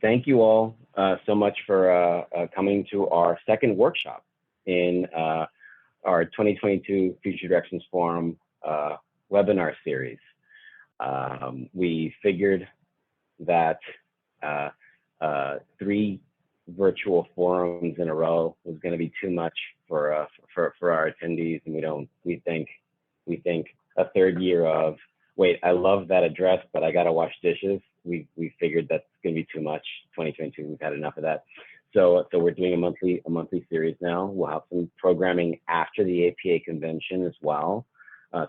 thank you all so much for coming to our second workshop in our 2022 Future Directions Forum webinar series. We figured that 3 virtual forums in a row was going to be too much for our attendees, and we think a third year of, wait, I love that address, but I got to wash dishes. We figured that's going to be too much. 2022, we've had enough of that. So we're doing a monthly series now. We'll have some programming after the APA convention as well.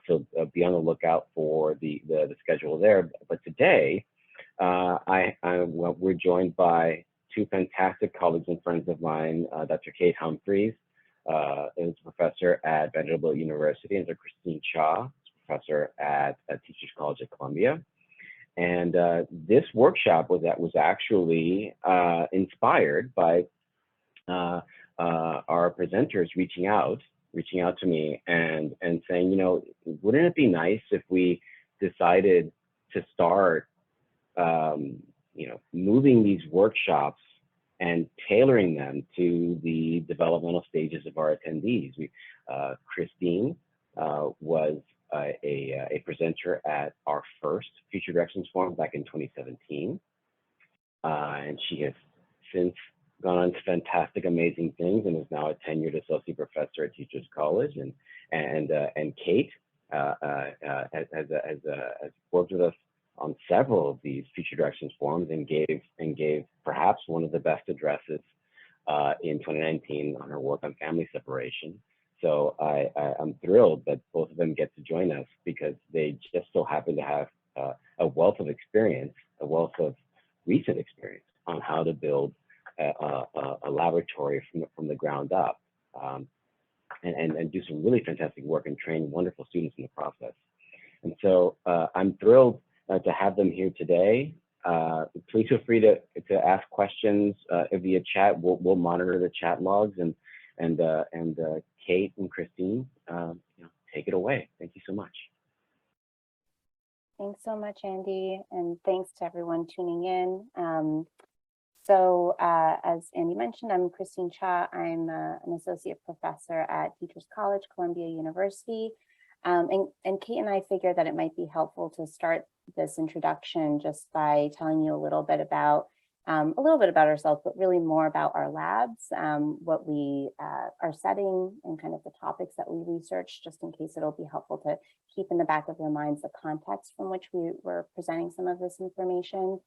So be on the lookout for the schedule there. But today, we're joined by 2 fantastic colleagues and friends of mine, Dr. Kate Humphreys, is a professor at Vanderbilt University, and Dr. Christine Cha, professor at Teachers College at Columbia. And this workshop was actually inspired by our presenters reaching out to me and saying, wouldn't it be nice if we decided to start, moving these workshops and tailoring them to the developmental stages of our attendees. Christine was a presenter at our first Future Directions Forum back in 2017. And she has since gone on to fantastic, amazing things, and is now a tenured associate professor at Teachers College. And Kate has worked with us on several of these Future Directions Forums and gave perhaps one of the best addresses in 2019 on her work on family separation. So I'm thrilled that both of them get to join us, because they just so happen to have a wealth of experience, a wealth of recent experience on how to build a laboratory from the ground up, and do some really fantastic work and train wonderful students in the process. And so I'm thrilled to have them here today. Please feel free to ask questions via chat. We'll monitor the chat logs, and Kate and Christine, take it away. Thank you so much. Thanks so much, Andy, and thanks to everyone tuning in. So as Andy mentioned, I'm Christine Cha. I'm an associate professor at Teachers College, Columbia University. And Kate and I figured that it might be helpful to start this introduction just by telling you a little bit about ourselves, but really more about our labs, what we are setting, and kind of the topics that we research, just in case it'll be helpful to keep in the back of your minds the context from which we were presenting some of this information,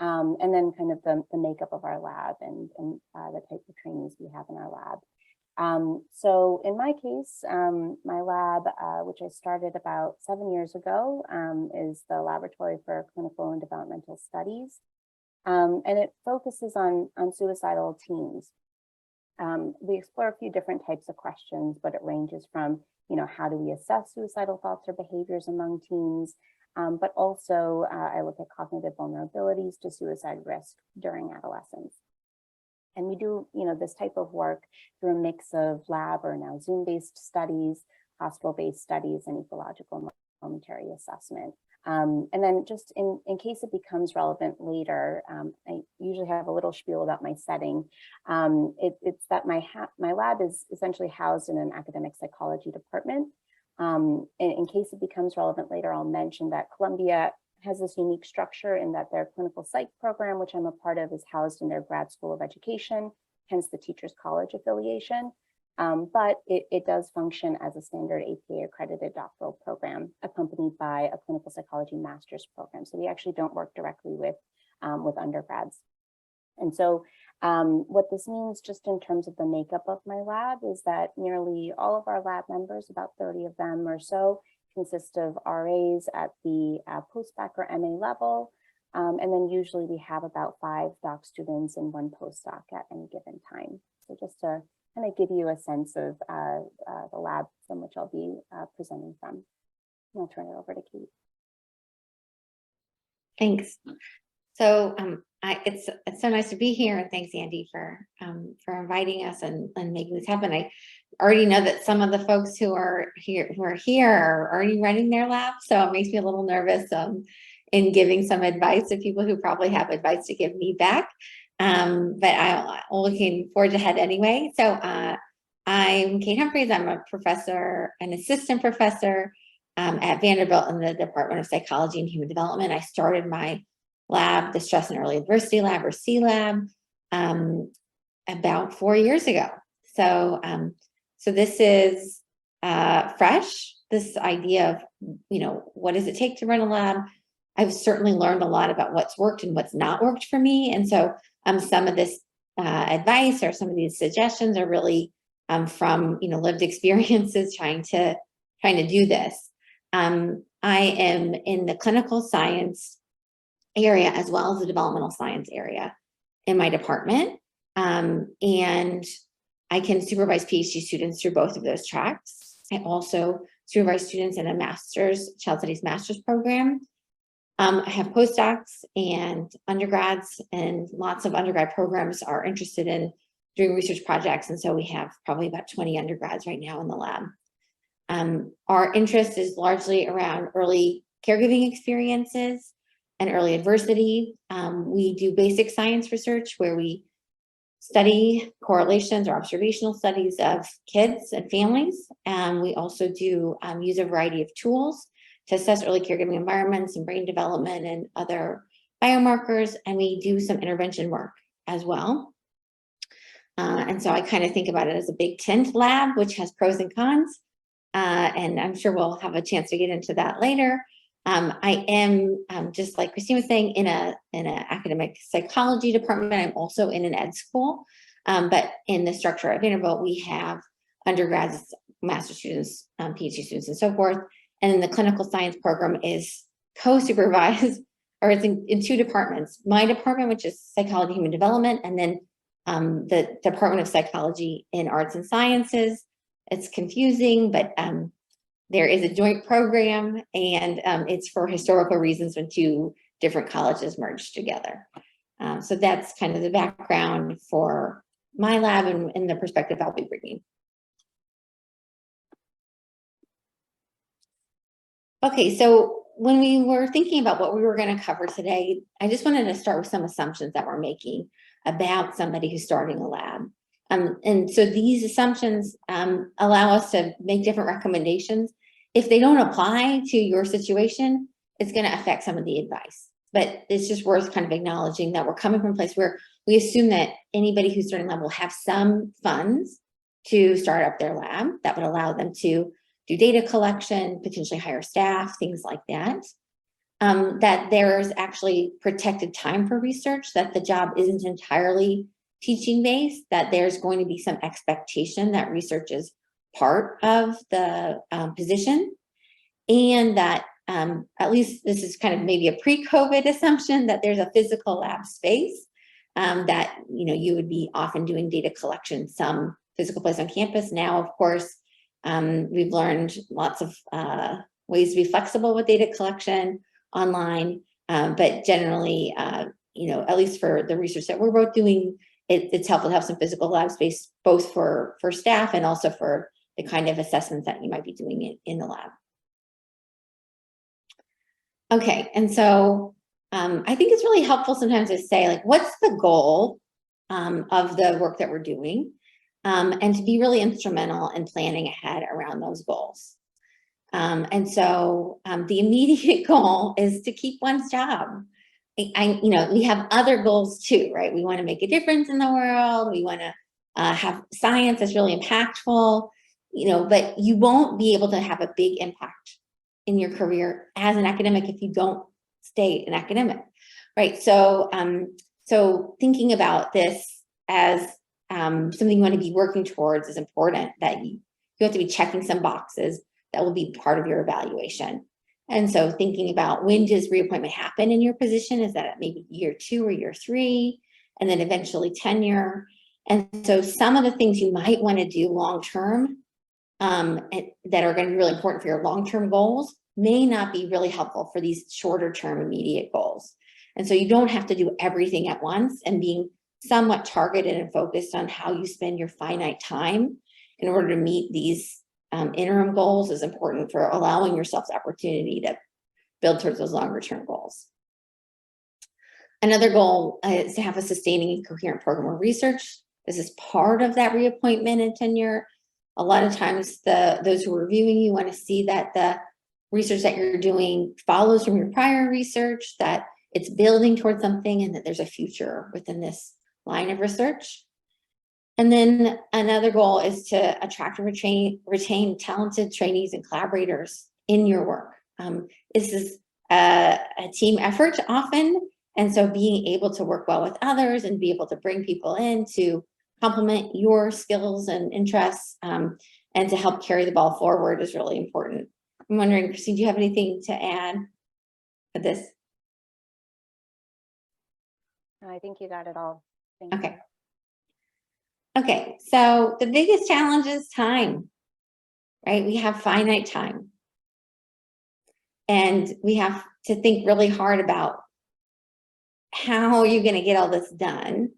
and then kind of the makeup of our lab and the type of trainees we have in our lab. So in my case, my lab, which I started about 7 years ago, is the Laboratory for Clinical and Developmental Studies. And it focuses on suicidal teens. We explore a few different types of questions, but it ranges from, how do we assess suicidal thoughts or behaviors among teens? But also I look at cognitive vulnerabilities to suicide risk during adolescence. And we do, this type of work through a mix of lab or now Zoom-based studies, hospital-based studies, and ecological momentary assessment. And then just in case it becomes relevant later, I usually have a little spiel about my setting. It's that my lab is essentially housed in an academic psychology department. In case it becomes relevant later, I'll mention that Columbia has this unique structure in that their clinical psych program, which I'm a part of, is housed in their grad school of education, hence the Teachers College affiliation. But it does function as a standard APA accredited doctoral program, accompanied by a clinical psychology master's program. So we actually don't work directly with undergrads. And so what this means just in terms of the makeup of my lab is that nearly all of our lab members, about 30 of them or so, consist of RAs at the postbac or MA level. And then usually we have about 5 doc students and 1 postdoc at any given time. So just to kind of give you a sense of the lab from which I'll be presenting from. And I'll turn it over to Kate. Thanks. So it's so nice to be here, and thanks, Andy, for inviting us and making this happen. I already know that some of the folks who are here are already running their labs, so it makes me a little nervous. in giving some advice to people who probably have advice to give me back. But I'm looking forward to head anyway. So I'm Kate Humphreys. I'm a professor, an assistant professor at Vanderbilt in the Department of Psychology and Human Development. I started my lab, the Stress and Early Adversity Lab, or C-Lab, about 4 years ago. So, so this is fresh, this idea of, what does it take to run a lab? I've certainly learned a lot about what's worked and what's not worked for me. And so some of this advice or some of these suggestions are really from, lived experiences trying to do this. I am in the clinical science area as well as the developmental science area in my department. And I can supervise PhD students through both of those tracks. I also supervise students in a child studies master's program. I have postdocs and undergrads, and lots of undergrad programs are interested in doing research projects. And so we have probably about 20 undergrads right now in the lab. Our interest is largely around early caregiving experiences and early adversity. We do basic science research where we study correlations or observational studies of kids and families. We also do use a variety of tools to assess early caregiving environments and brain development and other biomarkers. And we do some intervention work as well. And so I kind of think about it as a big tent lab, which has pros and cons. And I'm sure we'll have a chance to get into that later. I am, just like Christine was saying, in an academic psychology department. I'm also in an ed school, but in the structure at Vanderbilt, we have undergrads, master students, PhD students, and so forth. And then the clinical science program is co-supervised, or it's in two departments. My department, which is psychology, human development, and then the Department of Psychology in Arts and Sciences. It's confusing, but there is a joint program, and it's for historical reasons when two different colleges merged together. So that's kind of the background for my lab and the perspective I'll be bringing. Okay, so when we were thinking about what we were going to cover today, I just wanted to start with some assumptions that we're making about somebody who's starting a lab. And so these assumptions allow us to make different recommendations. If they don't apply to your situation, it's going to affect some of the advice. But it's just worth kind of acknowledging that we're coming from a place where we assume that anybody who's starting a lab will have some funds to start up their lab that would allow them to do data collection, potentially hire staff, things like that. That there's actually protected time for research, that the job isn't entirely teaching based, that there's going to be some expectation that research is part of the position, and that at least this is kind of maybe a pre-COVID assumption that there's a physical lab space, that you would be often doing data collection, some physical place on campus. Now, of course, we've learned lots of ways to be flexible with data collection online, but generally, at least for the research that we're both doing, it's helpful to have some physical lab space, both for staff and also for the kind of assessments that you might be doing in the lab. Okay, and so I think it's really helpful sometimes to say, like, what's the goal of the work that we're doing, and to be really instrumental in planning ahead around those goals. And so the immediate goal is to keep one's job. We have other goals too, right? We want to make a difference in the world. We want to have science that's really impactful, but you won't be able to have a big impact in your career as an academic if you don't stay an academic, right? So, so thinking about this as something you want to be working towards is important, that you have to be checking some boxes that will be part of your evaluation. And so thinking about, when does reappointment happen in your position? Is that at maybe year 2 or year 3, and then eventually tenure? And so some of the things you might want to do long-term that are going to be really important for your long-term goals may not be really helpful for these shorter-term immediate goals. And so you don't have to do everything at once, and being somewhat targeted and focused on how you spend your finite time in order to meet these interim goals is important for allowing yourself the opportunity build towards those longer term goals. Another goal is to have a sustaining and coherent program of research. This is part of that reappointment and tenure. A lot of times those who are reviewing you want to see that the research that you're doing follows from your prior research, that it's building towards something, and that there's a future within this line of research. And then another goal is to attract and retain talented trainees and collaborators in your work. This is a team effort often, and so being able to work well with others and be able to bring people in to complement your skills and interests, and to help carry the ball forward is really important. I'm wondering, Christine, do you have anything to add to this? No, I think you got it all. Thank Okay. you. Okay, so the biggest challenge is time, right? We have finite time. And we have to think really hard about how you're going to get all this done,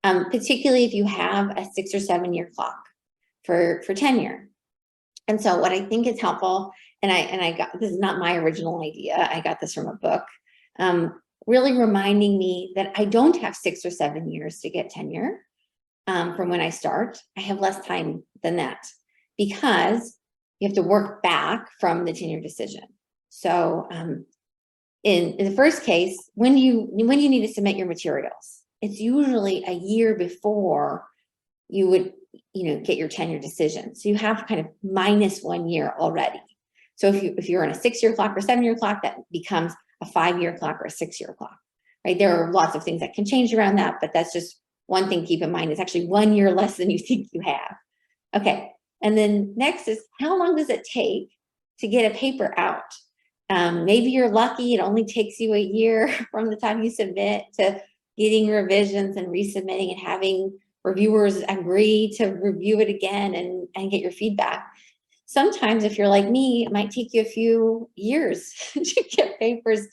particularly if you have a 6 or 7 year clock for tenure. And so what I think is helpful, and I got, this is not my original idea, I got this from a book, really reminding me that I don't have 6 or 7 years to get tenure. From when I start, I have less time than that, because you have to work back from the tenure decision. So in the first case, when you need to submit your materials, it's usually a year before you would get your tenure decision. So you have kind of minus 1 year already. So if you're on a 6 year clock or 7 year clock, that becomes a 5 year clock or a 6 year clock, right? There are lots of things that can change around that, but that's just one thing to keep in mind. It's actually 1 year less than you think you have. Okay, and then next is, how long does it take to get a paper out? Maybe you're lucky, it only takes you a year from the time you submit to getting revisions and resubmitting and having reviewers agree to review it again and get your feedback. Sometimes if you're like me, it might take you a few years to get papers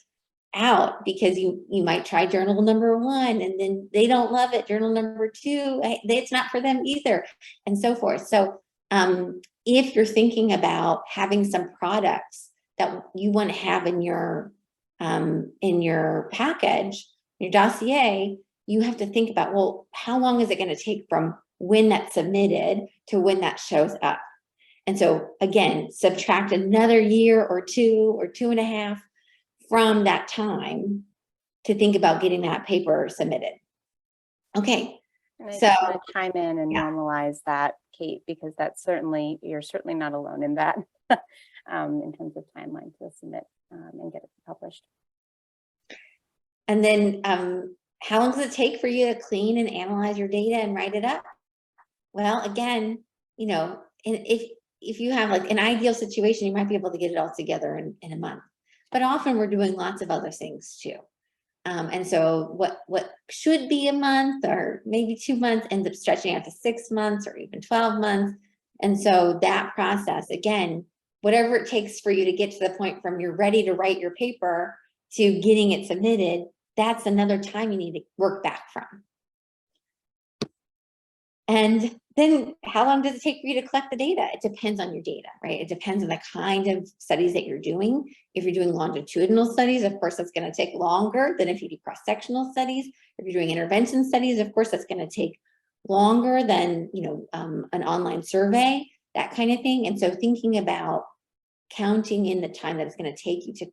out, because you might try journal number 1 and then they don't love it. Journal number 2, it's not for them either, and so forth. So if you're thinking about having some products that you want to have in your package, your dossier, you have to think about, well, how long is it going to take from when that's submitted to when that shows up? And so again, subtract another year or 2 or 2.5 from that time to think about getting that paper submitted. Okay. And I So just want to chime in and yeah. normalize that, Kate, because that's you're certainly not alone in that in terms of timeline to submit and get it published. And then how long does it take for you to clean and analyze your data and write it up? Well, again, if you have like an ideal situation, you might be able to get it all together in a month. But often we're doing lots of other things too. And so what should be a month or maybe 2 months ends up stretching out to 6 months or even 12 months. And so that process, again, whatever it takes for you to get to the point from you're ready to write your paper to getting it submitted, that's another time you need to work back from. And then how long does it take for you to collect the data? It depends on your data, right? It depends on the kind of studies that you're doing. If you're doing longitudinal studies, of course, that's going to take longer than if you do cross-sectional studies. If you're doing intervention studies, of course, that's going to take longer than, an online survey, that kind of thing. And so thinking about counting in the time that it's going to take you to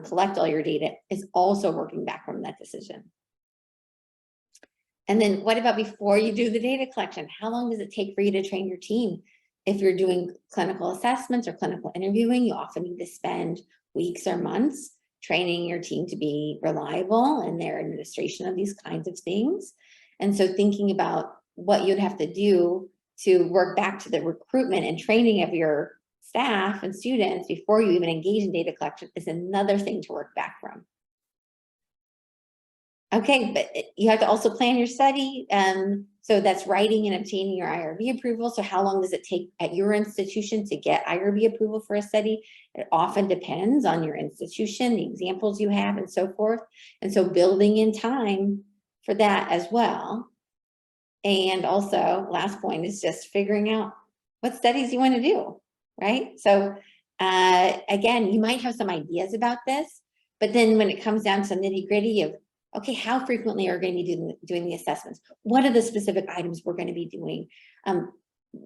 collect all your data is also working back from that decision. And then what about before you do the data collection? How long does it take for you to train your team? If you're doing clinical assessments or clinical interviewing, you often need to spend weeks or months training your team to be reliable in their administration of these kinds of things. And so thinking about what you'd have to do to work back to the recruitment and training of your staff and students before you even engage in data collection is another thing to work back from. Okay, but you have to also plan your study. So that's writing and obtaining your IRB approval. So how long does it take at your institution to get IRB approval for a study? It often depends on your institution, the examples you have, and so forth. And so building in time for that as well. And also, last point is just figuring out what studies you want to do, right? So again, you might have some ideas about this, but then when it comes down to nitty gritty of, okay, how frequently are we going to be doing the assessments? What are the specific items we're going to be doing?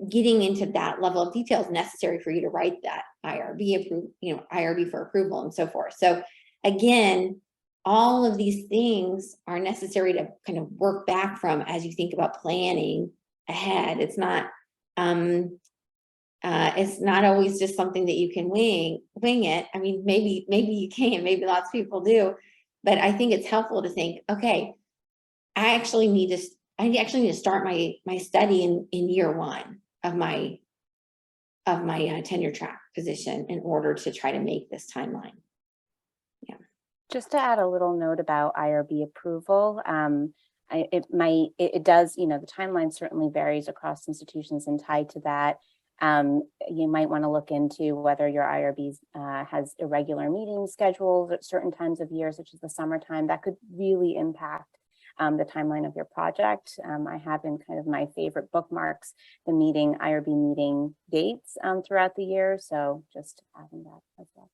Getting into that level of detail is necessary for you to write that IRB IRB for approval and so forth. So again, all of these things are necessary to kind of work back from as you think about planning ahead. It's not always just something that you can wing it. I mean, maybe you can, maybe lots of people do, but I think it's helpful to think, okay, I actually need to start my study in year one of my tenure track position in order to try to make this timeline. Yeah. Just to add a little note about IRB approval, it does, the timeline certainly varies across institutions, and tied to that, you might want to look into whether your IRB has irregular meeting schedules at certain times of year, such as the summertime. That could really impact the timeline of your project. I have in kind of my favorite bookmarks the IRB meeting dates throughout the year. So just adding that as well.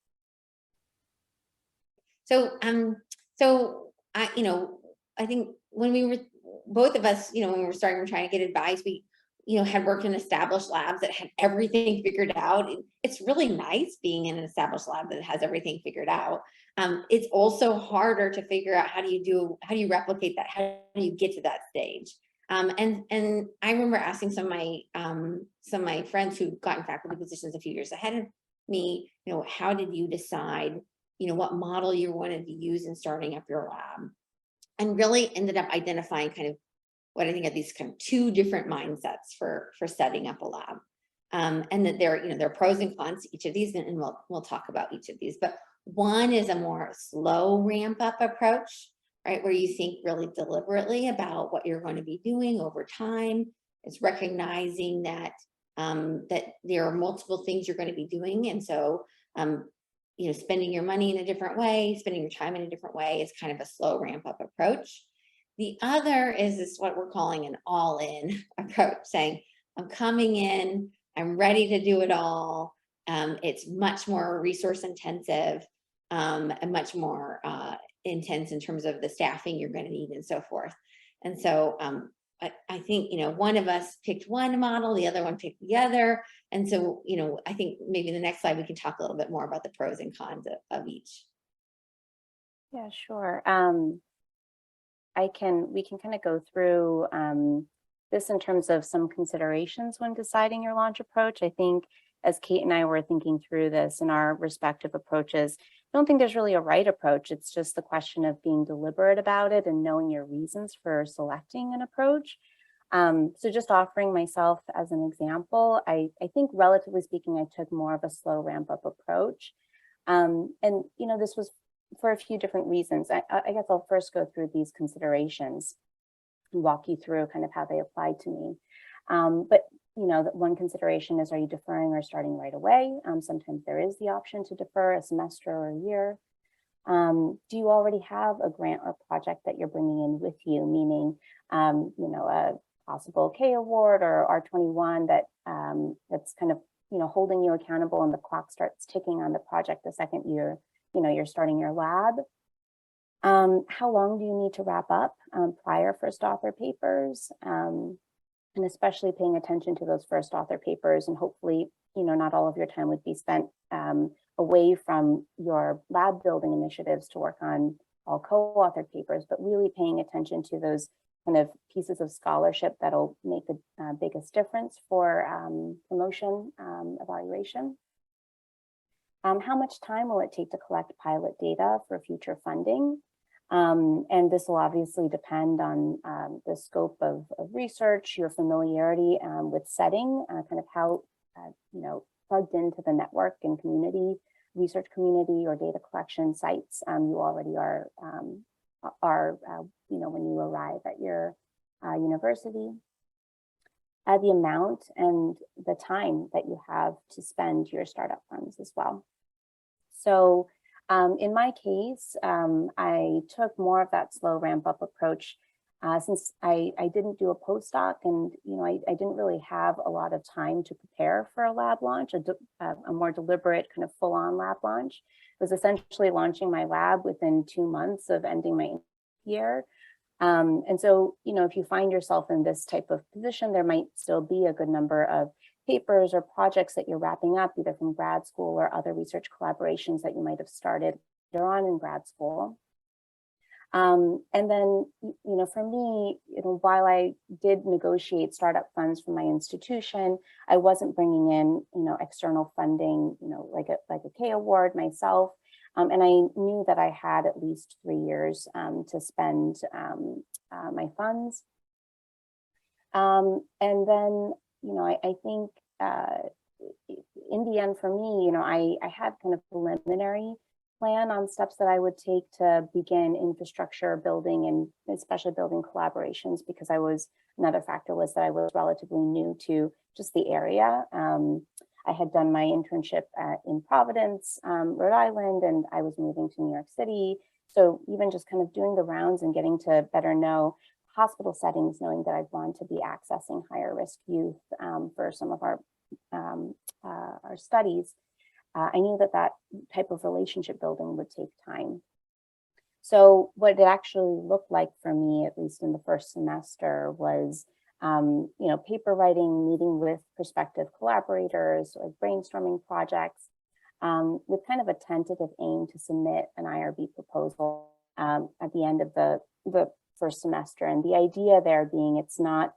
So I think when we were, both of us, when we were starting trying to get advice, we had worked in established labs that had everything figured out. It's really nice being in an established lab that has everything figured out. It's also harder to figure out how do you replicate that? How do you get to that stage? And I remember asking some of my friends who got in faculty positions a few years ahead of me, how did you decide, what model you wanted to use in starting up your lab? And really ended up identifying kind of what I think of these kind of two different mindsets for setting up a lab. And that there are pros and cons to each of these, and we'll talk about each of these. But one is a more slow ramp up approach, right? Where you think really deliberately about what you're going to be doing over time. It's recognizing that that there are multiple things you're going to be doing. And so, spending your money in a different way, spending your time in a different way is kind of a slow ramp up approach. The other is what we're calling an all-in approach, saying, I'm coming in, I'm ready to do it all. It's much more resource intensive and much more intense in terms of the staffing you're going to need and so forth. And so I think, one of us picked one model, the other one picked the other. And so, I think maybe the next slide, we can talk a little bit more about the pros and cons of each. Yeah, sure. We can kind of go through this in terms of some considerations when deciding your launch approach. I think as Kate and I were thinking through this in our respective approaches, I don't think there's really a right approach. It's just the question of being deliberate about it and knowing your reasons for selecting an approach. So just offering myself as an example, I think relatively speaking, I took more of a slow ramp up approach. And this was for a few different reasons. I guess I'll first go through these considerations and walk you through kind of how they applied to me. But one consideration is, are you deferring or starting right away? Sometimes there is the option to defer a semester or a year. Do you already have a grant or project that you're bringing in with you, meaning, a possible K award or R21 that's kind of, holding you accountable, and the clock starts ticking on the project the second you're starting your lab? How long do you need to wrap up prior first author papers? And especially paying attention to those first author papers, and hopefully, not all of your time would be spent away from your lab building initiatives to work on all co-authored papers, but really paying attention to those kind of pieces of scholarship that'll make the biggest difference for promotion evaluation. How much time will it take to collect pilot data for future funding? And this will obviously depend on the scope of research, your familiarity with setting, kind of how, plugged into the network and community, research community or data collection sites you already are when you arrive at your university. The amount and the time that you have to spend your startup funds as well. So in my case, I took more of that slow ramp up approach since I didn't do a postdoc, and I didn't really have a lot of time to prepare for a lab launch, a more deliberate kind of full-on lab launch. It was essentially launching my lab within 2 months of ending my year. And so, if you find yourself in this type of position, there might still be a good number of papers or projects that you're wrapping up, either from grad school or other research collaborations that you might have started later on in grad school. And then, for me, while I did negotiate startup funds from my institution, I wasn't bringing in, external funding, like a K award myself. And I knew that I had at least 3 years to spend my funds. And then, I think in the end for me, I had kind of preliminary plan on steps that I would take to begin infrastructure building, and especially building collaborations, because another factor was that I was relatively new to just the area. I had done my internship in Providence, Rhode Island, and I was moving to New York City. So even just kind of doing the rounds and getting to better know hospital settings, knowing that I'd want to be accessing higher risk youth for some of our studies, I knew that type of relationship building would take time. So what it actually looked like for me, at least in the first semester, was paper writing, meeting with prospective collaborators, like brainstorming projects, with kind of a tentative aim to submit an IRB proposal at the end of the first semester. And the idea there being, it's not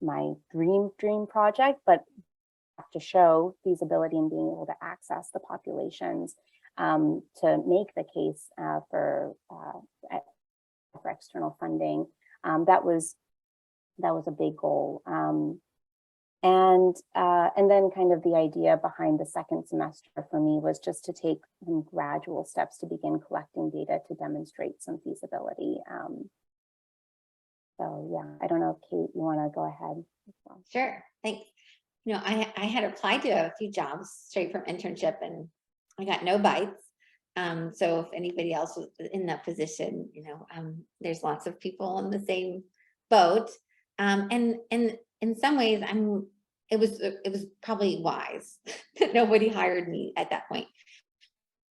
my dream project, but to show feasibility in being able to access the populations to make the case for external funding. That was a big goal. And then kind of the idea behind the second semester for me was just to take some gradual steps to begin collecting data to demonstrate some feasibility. So yeah, I don't know if Kate, you want to go ahead as well. Sure, thanks. I had applied to a few jobs straight from internship, and I got no bites. So if anybody else was in that position, there's lots of people in the same boat. And in some ways, it was probably wise that nobody hired me at that point,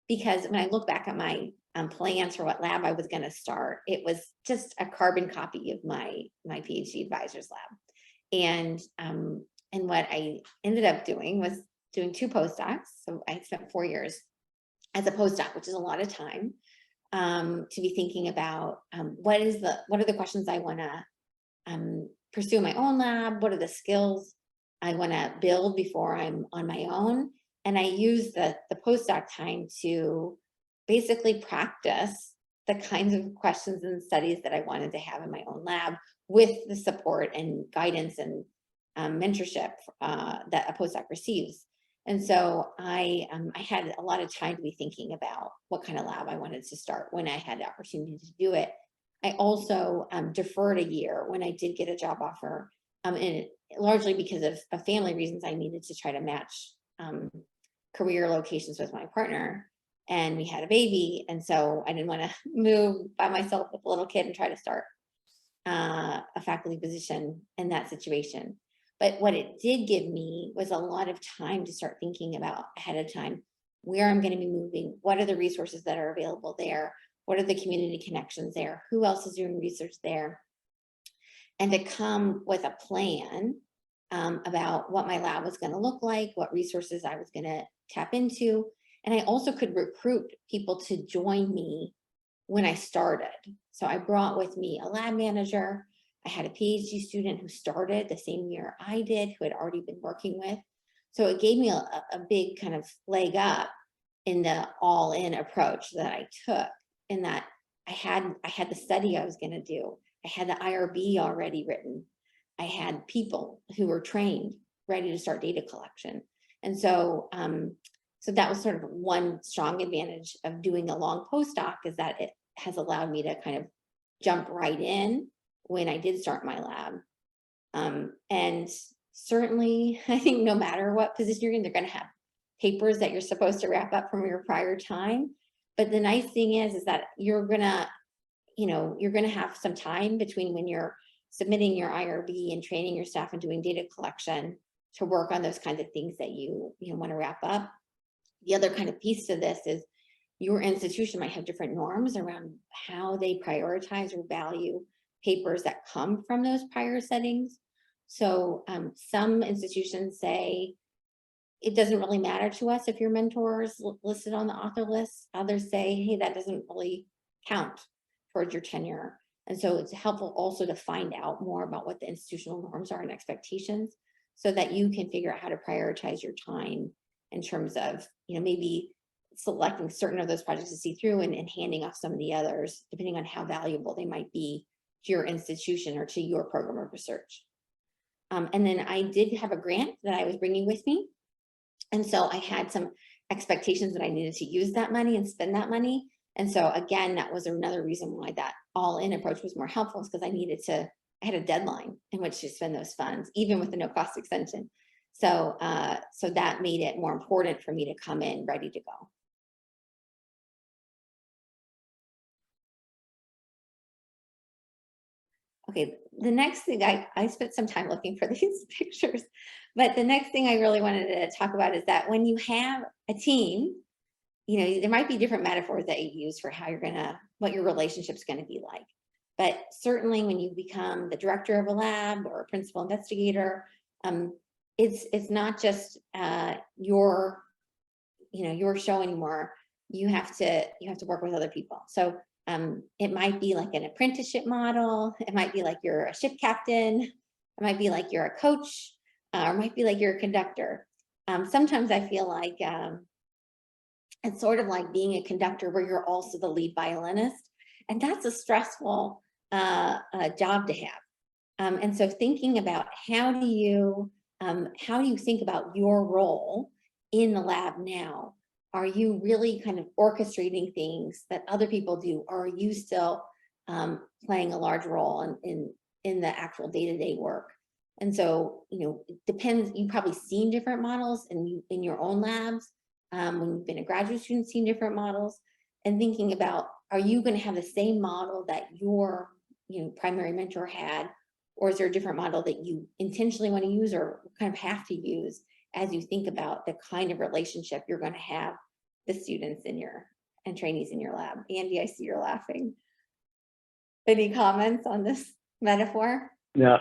because when I look back at my plans for what lab I was going to start, it was just a carbon copy of my PhD advisor's lab. And what I ended up doing was doing 2 postdocs. So I spent 4 years as a postdoc, which is a lot of time, to be thinking about what are the questions I want to pursue in my own lab, what are the skills I want to build before I'm on my own. And I use the postdoc time to basically practice the kinds of questions and studies that I wanted to have in my own lab, with the support and guidance and mentorship that a postdoc receives. And so I had a lot of time to be thinking about what kind of lab I wanted to start when I had the opportunity to do it. I also deferred a year when I did get a job offer, and largely because of family reasons. I needed to try to match career locations with my partner, and we had a baby, and so I didn't want to move by myself with a little kid and try to start a faculty position in that situation. But what it did give me was a lot of time to start thinking about ahead of time where I'm going to be moving, what are the resources that are available there, what are the community connections there, who else is doing research there, and to come with a plan about what my lab was going to look like, what resources I was going to tap into. And I also could recruit people to join me when I started. So I brought with me a lab manager. I had a PhD student who started the same year I did, who had already been working with. So it gave me a big kind of leg up in the all-in approach that I took, in that I had the study I was going to do. I had the IRB already written. I had people who were trained, ready to start data collection. And so, so that was sort of one strong advantage of doing a long postdoc, is that it has allowed me to kind of jump right in when I did start my lab. And certainly, I think no matter what position you're in, they're going to have papers that you're supposed to wrap up from your prior time. But the nice thing is that you're going to you're going to have some time between when you're submitting your IRB and training your staff and doing data collection to work on those kinds of things that you want to wrap up. The other kind of piece to this is your institution might have different norms around how they prioritize or value papers that come from those prior settings. So some institutions say, it doesn't really matter to us if your mentor is listed on the author list. Others say, hey, that doesn't really count towards your tenure. And so it's helpful also to find out more about what the institutional norms are and expectations so that you can figure out how to prioritize your time in terms of, maybe selecting certain of those projects to see through and handing off some of the others, depending on how valuable they might be to your institution or to your program of research. And then I did have a grant that I was bringing with me. And so I had some expectations that I needed to use that money and spend that money. And so again, that was another reason why that all-in approach was more helpful, is because I had a deadline in which to spend those funds, even with the no cost extension. So, so that made it more important for me to come in ready to go. Okay, the next thing, I spent some time looking for these pictures, but the next thing I really wanted to talk about is that when you have a team, there might be different metaphors that you use for how what your relationship's gonna be like. But certainly when you become the director of a lab or a principal investigator, it's not just your show anymore. You have to work with other people. So it might be like an apprenticeship model. It might be like you're a ship captain. It might be like you're a coach, or it might be like you're a conductor. Sometimes I feel like it's sort of like being a conductor where you're also the lead violinist, and that's a stressful job to have. And so thinking about how do you think about your role in the lab now? Are you really kind of orchestrating things that other people do, or are you still playing a large role in the actual day-to-day work? And so, it depends. You've probably seen different models in your own labs. When you've been a graduate student, seen different models, and thinking about, are you going to have the same model that your primary mentor had, or is there a different model that you intentionally want to use or kind of have to use as you think about the kind of relationship you're going to have the students and trainees in your lab? Andy, I see you're laughing. Any comments on this metaphor? No.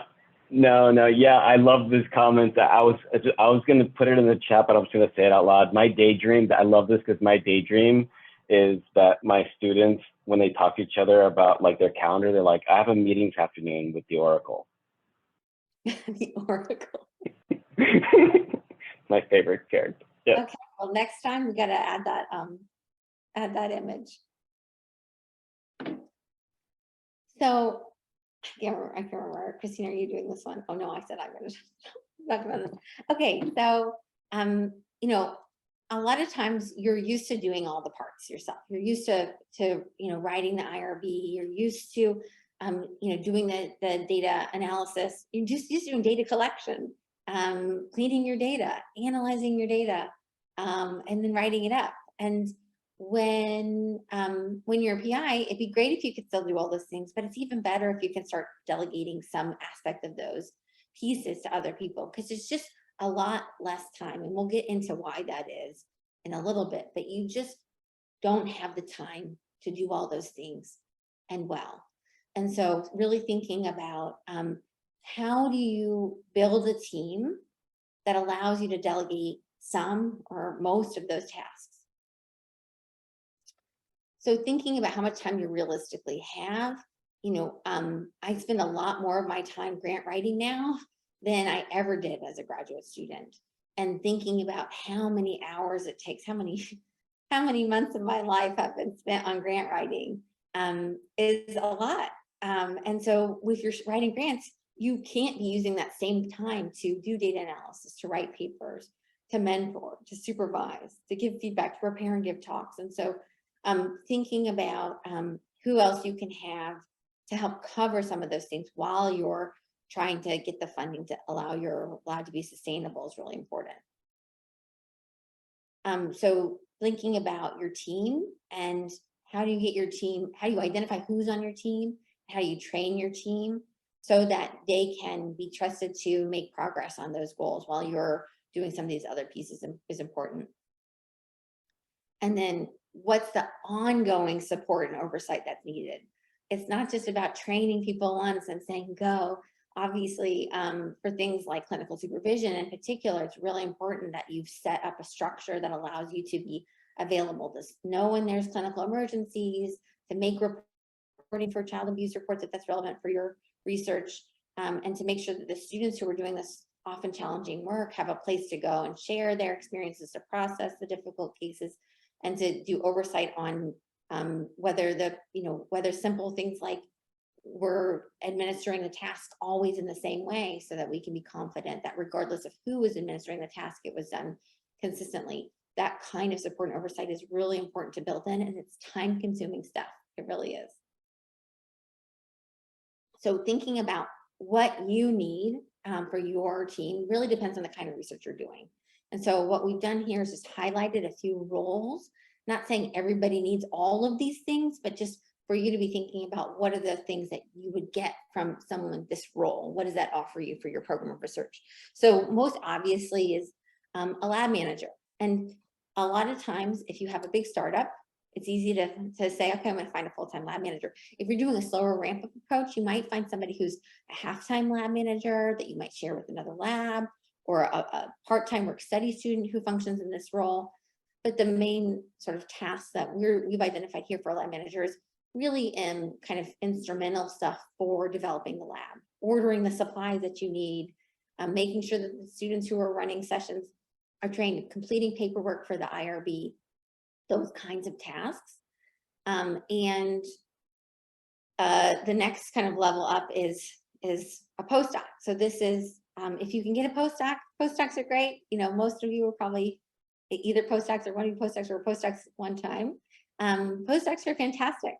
Yeah, I love this comment. I was going to put it in the chat, but I was going to say it out loud. My daydream, I love this because my daydream is that my students, when they talk to each other about like their calendar, they're like, I have a meeting this afternoon with the Oracle. The Oracle. My favorite character. Yeah. Okay. Well, next time we got to add that image. So I can't remember. Christine, are you doing this one? Oh no, I said I'm going to talk about this. Okay, so a lot of times you're used to doing all the parts yourself. You're used to writing the IRB. You're used to doing the data analysis. You're just used to doing data collection, cleaning your data, analyzing your data, and then writing it up. And when you're a PI, it'd be great if you could still do all those things, but it's even better if you can start delegating some aspect of those pieces to other people, because it's just a lot less time. And we'll get into why that is in a little bit, but you just don't have the time to do all those things and well. And so really thinking about how do you build a team that allows you to delegate some or most of those tasks. So thinking about how much time you realistically have, I spend a lot more of my time grant writing now than I ever did as a graduate student. And thinking about how many hours it takes, how many months of my life have been spent on grant writing is a lot. And so if you're writing grants, you can't be using that same time to do data analysis, to write papers, to mentor, to supervise, to give feedback, to prepare and give talks. And so thinking about who else you can have to help cover some of those things while you're trying to get the funding to allow your lab to be sustainable is really important. So thinking about your team and how do you get your team, how do you identify who's on your team, how do you train your team so that they can be trusted to make progress on those goals while you're doing some of these other pieces is important. And then what's the ongoing support and oversight that's needed? It's not just about training people once and saying go. Obviously, for things like clinical supervision in particular, it's really important that you've set up a structure that allows you to be available to know when there's clinical emergencies, to make reporting for child abuse reports if that's relevant for your research, and to make sure that the students who are doing this often challenging work have a place to go and share their experiences, to process the difficult cases, and to do oversight on whether simple things like we're administering the task always in the same way, so that we can be confident that regardless of who was administering the task, it was done consistently. That kind of support and oversight is really important to build in, and it's time-consuming stuff. It really is. So thinking about what you need for your team really depends on the kind of research you're doing. And so what we've done here is just highlighted a few roles, not saying everybody needs all of these things, but just for you to be thinking about what are the things that you would get from someone in this role. What does that offer you for your program of research? So most obviously is a lab manager. And a lot of times, if you have a big startup, it's easy to say, okay, I'm going to find a full-time lab manager. If you're doing a slower ramp-up approach, you might find somebody who's a half-time lab manager that you might share with another lab, or a part-time work study student who functions in this role. But the main sort of tasks that we've identified here for a lab manager is really kind of instrumental stuff for developing the lab, ordering the supplies that you need, making sure that the students who are running sessions are trained, completing paperwork for the IRB, those kinds of tasks. And the next kind of level up is a postdoc. So this is, if you can get a postdoc, postdocs are great. You know, most of you are probably either postdocs or one of you postdocs or postdocs one time. Postdocs are fantastic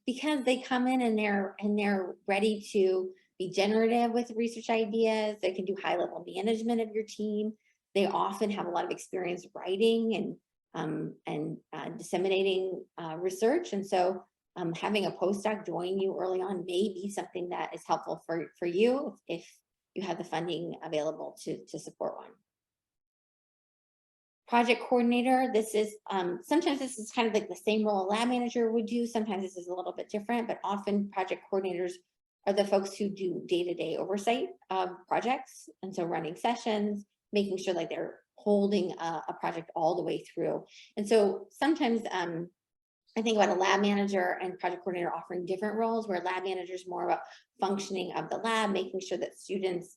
because they come in and they're ready to be generative with research ideas. They can do high level management of your team. They often have a lot of experience writing and disseminating research. And so having a postdoc join you early on may be something that is helpful for you if you have the funding available to support one. Project coordinator, this is, sometimes this is kind of like the same role a lab manager would do. Sometimes this is a little bit different, but often project coordinators are the folks who do day-to-day oversight of projects. And so running sessions, making sure like they're holding a project all the way through. And so sometimes I think about a lab manager and project coordinator offering different roles, where lab manager is more about functioning of the lab, making sure that students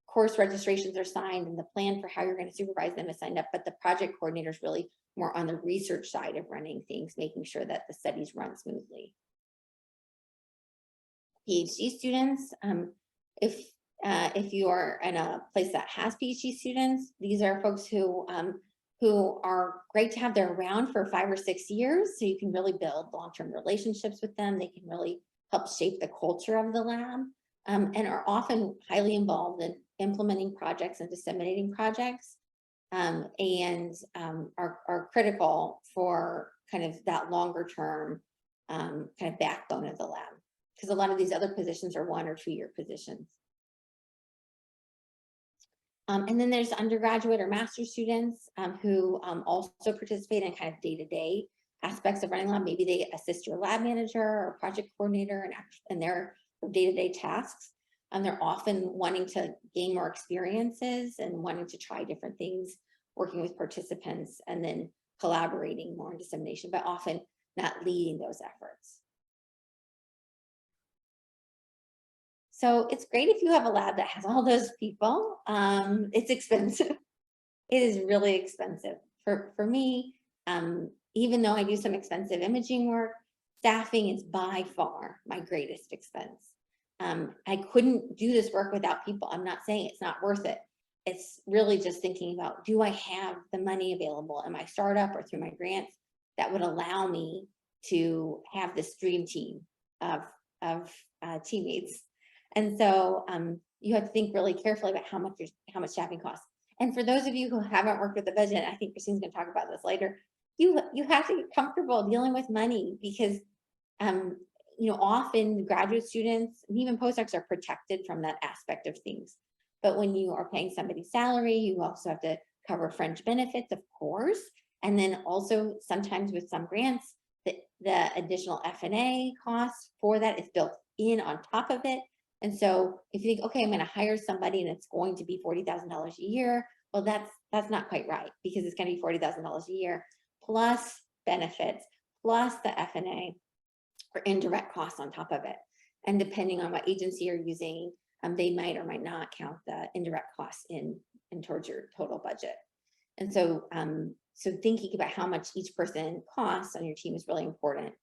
course registrations are signed and the plan for how you're going to supervise them is signed up, but the project coordinator is really more on the research side of running things, making sure that the studies run smoothly. PhD students, if you are in a place that has PhD students, these are folks who are great to have. They're around for 5 or 6 years, so you can really build long-term relationships with them. They can really help shape the culture of the lab, and are often highly involved in implementing projects and disseminating projects, and are critical for kind of that longer term kind of backbone of the lab, because a lot of these other positions are 1 or 2 year positions. And then there's undergraduate or master's students who also participate in kind of day-to-day aspects of running lab. Maybe they assist your lab manager or project coordinator in their day-to-day tasks. And they're often wanting to gain more experiences and wanting to try different things, working with participants, and then collaborating more in dissemination, but often not leading those efforts. So it's great if you have a lab that has all those people. It's expensive. It is really expensive. For me, even though I do some expensive imaging work, staffing is by far my greatest expense. I couldn't do this work without people. I'm not saying it's not worth it. It's really just thinking about, do I have the money available in my startup or through my grants that would allow me to have this dream team of teammates? And so you have to think really carefully about how much staffing costs. And for those of you who haven't worked with the budget, I think Christine's going to talk about this later. you have to get comfortable dealing with money because, often graduate students and even postdocs are protected from that aspect of things. But when you are paying somebody's salary, you also have to cover fringe benefits, of course. And then also sometimes with some grants, the additional F&A cost for that is built in on top of it. And so if you think, okay, I'm going to hire somebody and it's going to be $40,000 a year, well, that's not quite right, because it's going to be $40,000 a year plus benefits, plus the F&A or indirect costs on top of it. And depending on what agency you're using, they might or might not count the indirect costs in towards your total budget. And so, so thinking about how much each person costs on your team is really important.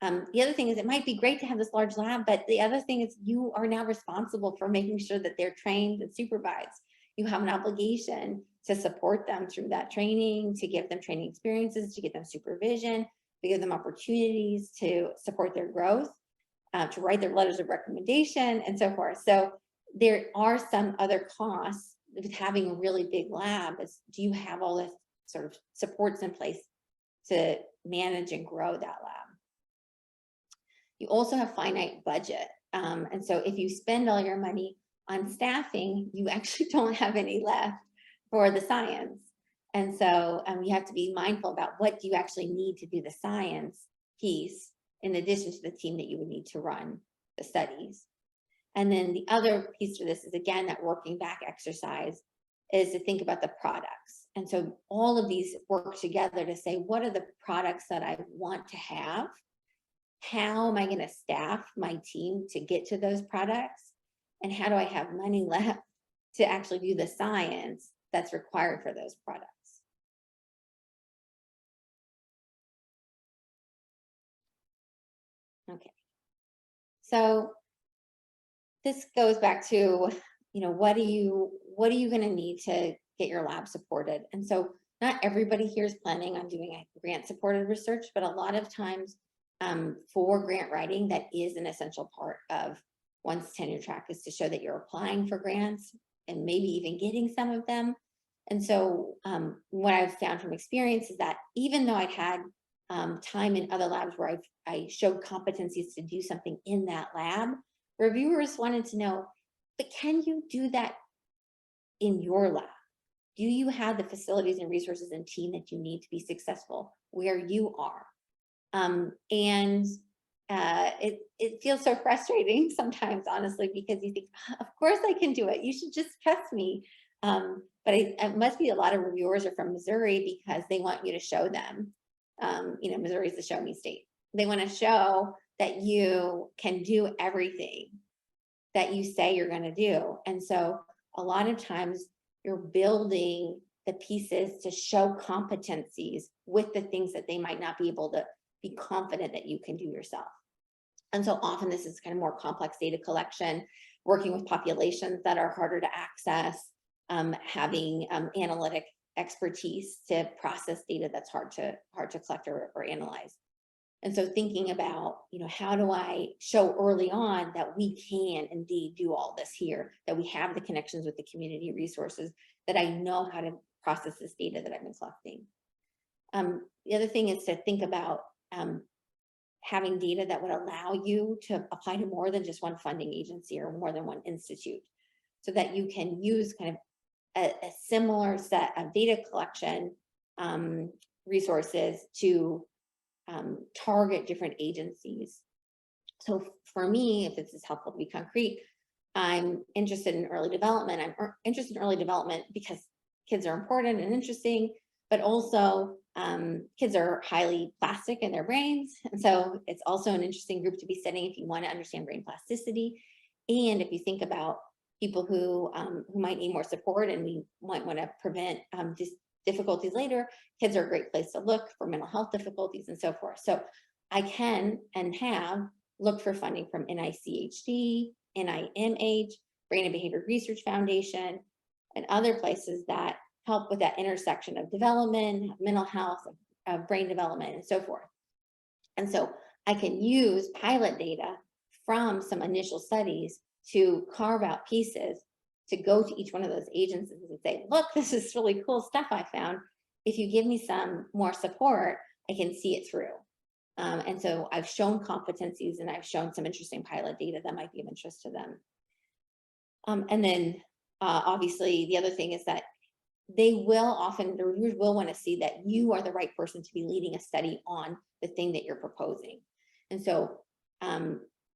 The other thing is, it might be great to have this large lab, but the other thing is you are now responsible for making sure that they're trained and supervised. You have an obligation to support them through that training, to give them training experiences, to give them supervision, to give them opportunities to support their growth, to write their letters of recommendation and so forth. So there are some other costs with having a really big lab. Is, do you have all this sort of supports in place to manage and grow that lab? You also have finite budget. And so if you spend all your money on staffing, you actually don't have any left for the science. And so you have to be mindful about what do you actually need to do the science piece in addition to the team that you would need to run the studies. And then the other piece to this is, again, that working back exercise is to think about the products. And so all of these work together to say, what are the products that I want to have? How am I going to staff my team to get to those products? And how do I have money left to actually do the science that's required for those products? Okay. So this goes back to, what are you going to need to get your lab supported? And so not everybody here is planning on doing a grant supported research, but a lot of times for grant writing, that is an essential part of one's tenure track, is to show that you're applying for grants and maybe even getting some of them. And so what I've found from experience is that even though I'd had time in other labs where I showed competencies to do something in that lab, reviewers wanted to know, but can you do that in your lab? Do you have the facilities and resources and team that you need to be successful where you are? It feels so frustrating sometimes, honestly, because you think, of course I can do it. You should just trust me. But it must be a lot of reviewers are from Missouri because they want you to show them. Missouri is the show me state. They want to show that you can do everything that you say you're going to do. And so a lot of times you're building the pieces to show competencies with the things that they might not be able to be confident that you can do yourself. And so often this is kind of more complex data collection, working with populations that are harder to access, having analytic expertise to process data that's hard to collect or analyze. And so thinking about, how do I show early on that we can indeed do all this here, that we have the connections with the community resources, that I know how to process this data that I've been collecting. The other thing is to think about having data that would allow you to apply to more than just one funding agency or more than one institute, so that you can use kind of a similar set of data collection resources to target different agencies. So for me, if this is helpful to be concrete, I'm interested in early development. I'm interested in early development because kids are important and interesting, but also kids are highly plastic in their brains. And so it's also an interesting group to be studying if you want to understand brain plasticity. And if you think about people who might need more support and we might want to prevent difficulties later, kids are a great place to look for mental health difficulties and so forth. So I can and have looked for funding from NICHD, NIMH, Brain and Behavior Research Foundation, and other places that help with that intersection of development, mental health, of brain development, and so forth. And so I can use pilot data from some initial studies to carve out pieces to go to each one of those agencies and say, look, this is really cool stuff I found. if you give me some more support, I can see it through. And so I've shown competencies and I've shown some interesting pilot data that might be of interest to them. And then obviously the other thing is that the reviewers will want to see that you are the right person to be leading a study on the thing that you're proposing. And so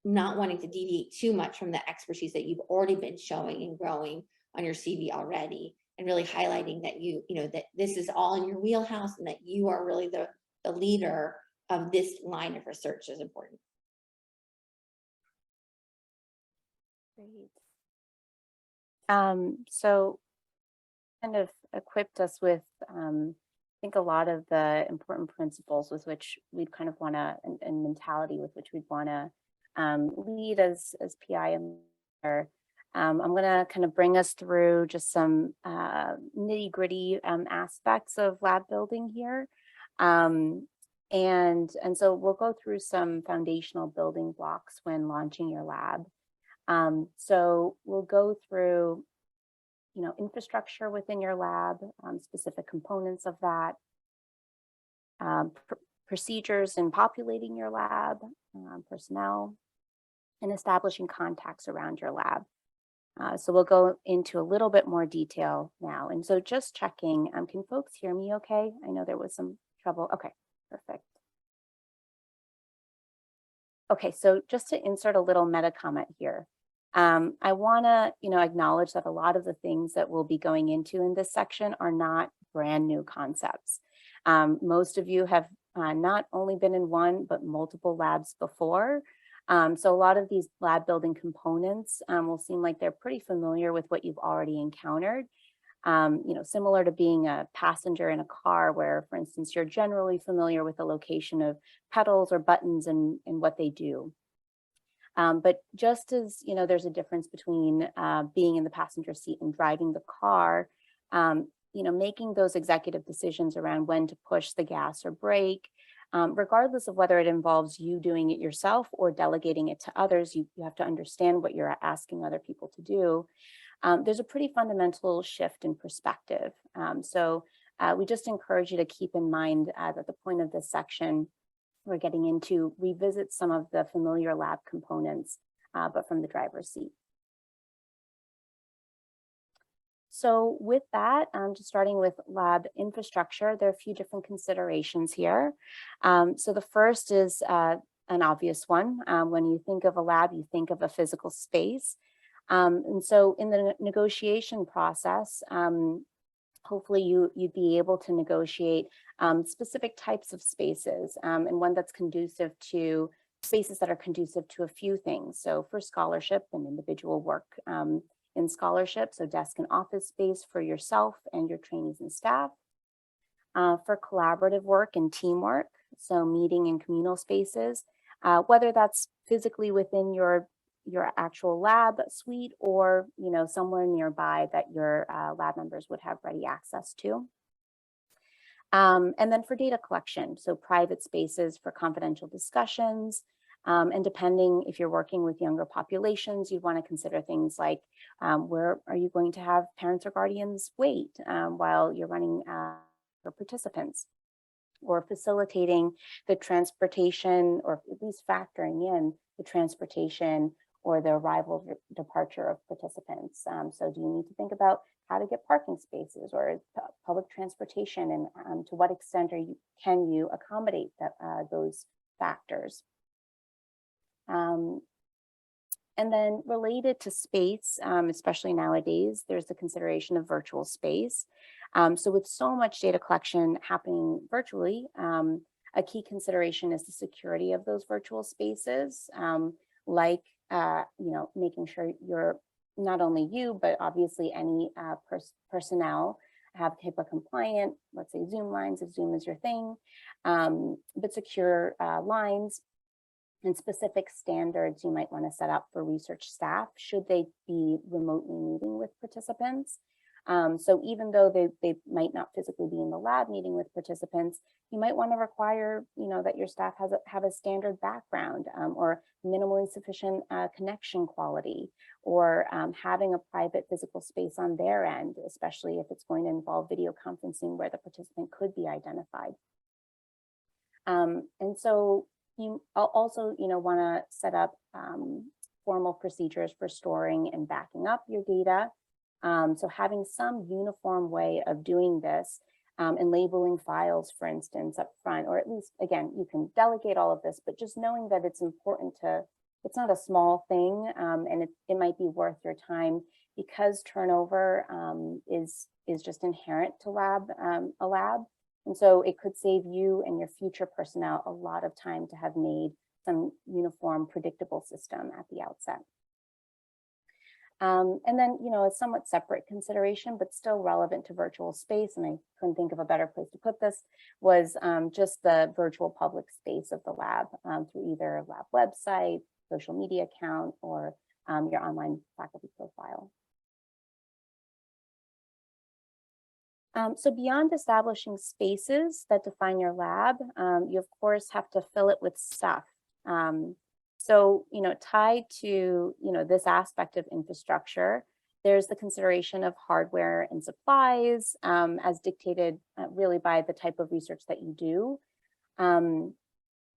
not wanting to deviate too much from the expertise that you've already been showing and growing on your CV already, and really highlighting that that this is all in your wheelhouse and that you are really the leader of this line of research is important. Great. So kind of equipped us with, I think, a lot of the important principles with which we'd kind of want to, and mentality with which we'd want to lead as PI. And I'm going to kind of bring us through just some nitty gritty aspects of lab building here. And so we'll go through some foundational building blocks when launching your lab. So we'll go through, infrastructure within your lab, specific components of that, procedures in populating your lab, personnel, and establishing contacts around your lab. So we'll go into a little bit more detail now. And so just checking, can folks hear me okay? I know there was some trouble. Okay, perfect. Okay, so just to insert a little meta comment here. I want to, acknowledge that a lot of the things that we'll be going into in this section are not brand new concepts. Most of you have not only been in one, but multiple labs before. So a lot of these lab building components will seem like they're pretty familiar with what you've already encountered. Similar to being a passenger in a car where, for instance, you're generally familiar with the location of pedals or buttons and what they do. But just as, there's a difference between being in the passenger seat and driving the car, making those executive decisions around when to push the gas or brake, regardless of whether it involves you doing it yourself or delegating it to others, you have to understand what you're asking other people to do. There's a pretty fundamental shift in perspective. So we just encourage you to keep in mind that the point of this section we're getting into revisit some of the familiar lab components, but from the driver's seat. So with that, just starting with lab infrastructure, there are a few different considerations here. So the first is an obvious one. When you think of a lab, you think of a physical space. And so in the negotiation process, hopefully you'd be able to negotiate specific types of spaces and one that's conducive to spaces that are conducive to a few things. So for scholarship and individual work in scholarship, so desk and office space for yourself and your trainees and staff. For collaborative work and teamwork, so meeting and communal spaces, whether that's physically within your actual lab suite or somewhere nearby that your lab members would have ready access to. And then for data collection, so private spaces for confidential discussions, and depending if you're working with younger populations, you'd want to consider things like where are you going to have parents or guardians wait while you're running for participants, or facilitating the transportation, or at least factoring in the transportation or the arrival departure of participants. So do you need to think about how to get parking spaces or public transportation, and to what extent can you accommodate those factors? And then related to space, especially nowadays, there's the consideration of virtual space. So with so much data collection happening virtually, a key consideration is the security of those virtual spaces, like making sure you're not only you, but obviously any personnel have HIPAA compliant, let's say Zoom lines, if Zoom is your thing, but secure lines and specific standards you might want to set up for research staff should they be remotely meeting with participants. So even though they might not physically be in the lab meeting with participants, you might want to require, that your staff have a standard background, or minimally sufficient connection quality, or having a private physical space on their end, especially if it's going to involve video conferencing where the participant could be identified. And so you also, want to set up formal procedures for storing and backing up your data. So having some uniform way of doing this, and labeling files, for instance, up front, or at least, again, you can delegate all of this, but just knowing that it's important it's not a small thing, and it might be worth your time, because turnover is just inherent to a lab. And so it could save you and your future personnel a lot of time to have made some uniform, predictable system at the outset. And then, a somewhat separate consideration, but still relevant to virtual space, and I couldn't think of a better place to put this, was just the virtual public space of the lab, through either a lab website, social media account, or your online faculty profile. So beyond establishing spaces that define your lab, you of course have to fill it with stuff. So, tied to, this aspect of infrastructure, there's the consideration of hardware and supplies, as dictated really by the type of research that you do. And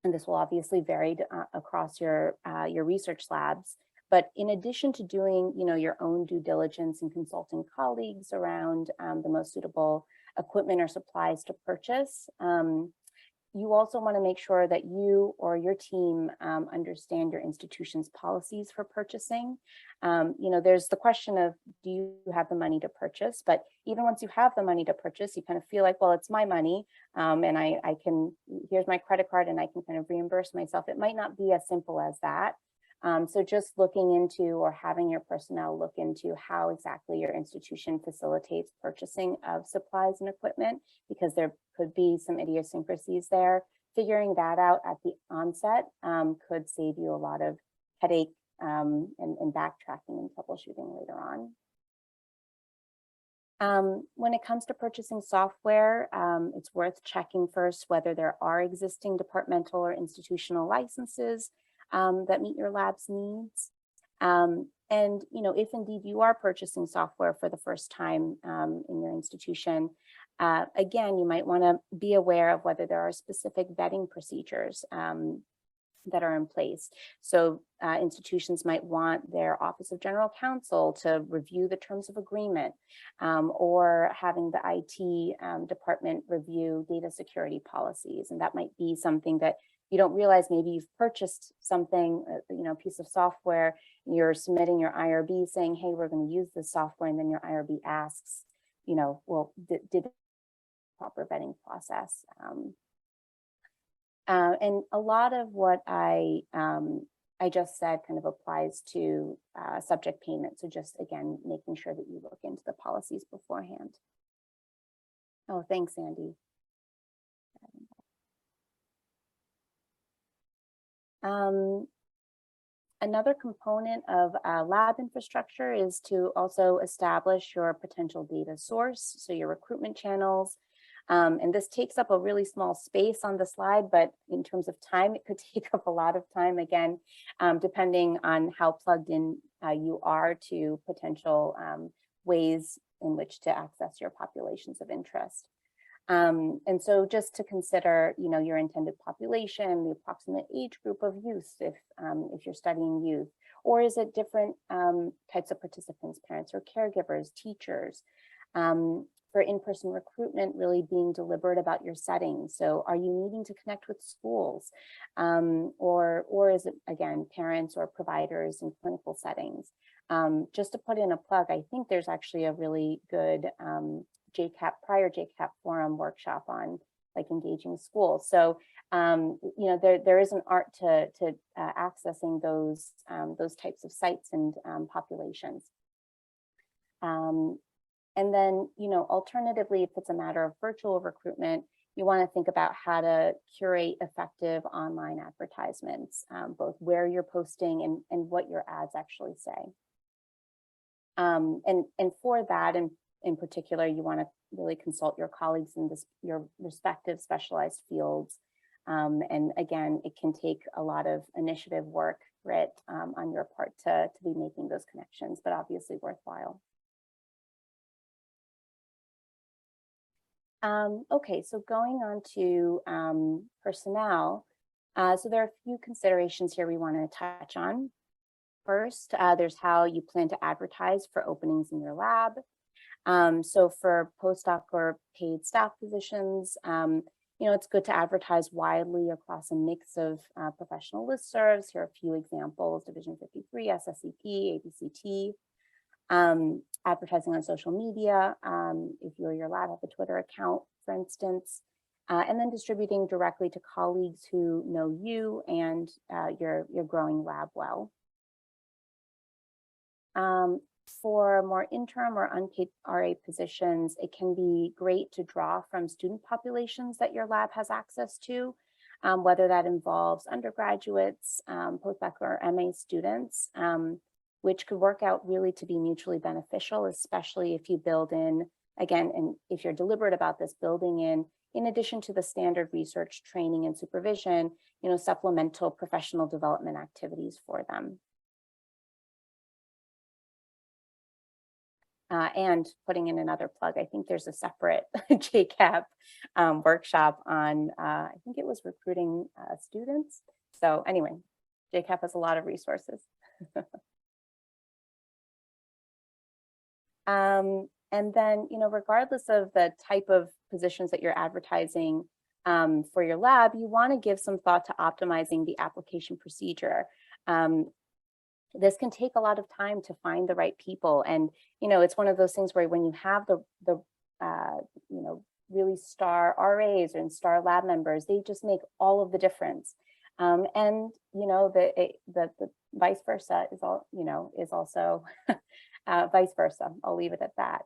this will obviously vary across your research labs. But in addition to doing, your own due diligence and consulting colleagues around the most suitable equipment or supplies to purchase, you also want to make sure that you or your team understand your institution's policies for purchasing. There's the question of, do you have the money to purchase? But even once you have the money to purchase, you kind of feel like, well, it's my money, and I can, here's my credit card and I can kind of reimburse myself. It might not be as simple as that. So just looking into, or having your personnel look into, how exactly your institution facilitates purchasing of supplies and equipment, because there could be some idiosyncrasies there. Figuring that out at the onset could save you a lot of headache and backtracking and troubleshooting later on. When it comes to purchasing software, it's worth checking first whether there are existing departmental or institutional licenses that meet your lab's needs. And, if indeed you are purchasing software for the first time in your institution, again, you might want to be aware of whether there are specific vetting procedures that are in place. So institutions might want their Office of General Counsel to review the terms of agreement, or having the IT department review data security policies. And that might be something that you don't realize. Maybe you've purchased something, a piece of software, you're submitting your IRB saying, hey, we're going to use this software. And then your IRB asks, well, did the proper vetting process? And a lot of what I just said kind of applies to subject payment. So just, again, making sure that you look into the policies beforehand. Oh, thanks, Andy. Another component of lab infrastructure is to also establish your potential data source, so your recruitment channels. And this takes up a really small space on the slide, but in terms of time, it could take up a lot of time, again, depending on how plugged in you are to potential ways in which to access your populations of interest. And so just to consider, your intended population, the approximate age group of youth, if you're studying youth, or is it different types of participants, parents or caregivers, teachers? For in-person recruitment, really being deliberate about your settings. So are you needing to connect with schools? Or is it, again, parents or providers in clinical settings? Just to put in a plug, I think there's actually a really good prior JCAP forum workshop on engaging schools. So, there is an art to accessing those types of sites and populations. And then, alternatively, if it's a matter of virtual recruitment, you want to think about how to curate effective online advertisements, both where you're posting and what your ads actually say. And for that, and in particular, you want to really consult your colleagues in your respective specialized fields. And again, it can take a lot of initiative work, grit on your part to be making those connections, but obviously worthwhile. Okay, so going on to personnel. So there are a few considerations here we want to touch on. First, there's how you plan to advertise for openings in your lab. So for postdoc or paid staff positions, it's good to advertise widely across a mix of professional listservs. Here are a few examples: Division 53, SSCP, ABCT. Advertising on social media, if you or your lab have a Twitter account, for instance, and then distributing directly to colleagues who know you and your growing lab well. For more interim or unpaid RA positions, it can be great to draw from student populations that your lab has access to, whether that involves undergraduates, postdoc or MA students, which could work out really to be mutually beneficial, especially if you build in, again, and if you're deliberate about this, building in addition to the standard research, training, and supervision, supplemental professional development activities for them. And putting in another plug, I think there's a separate JCAP workshop on, I think it was recruiting students. So anyway, JCAP has a lot of resources. And then, regardless of the type of positions that you're advertising for your lab, you want to give some thought to optimizing the application procedure. This can take a lot of time to find the right people. And, it's one of those things where when you have the really star RAs and star lab members, they just make all of the difference. And, the vice versa is also vice versa. I'll leave it at that.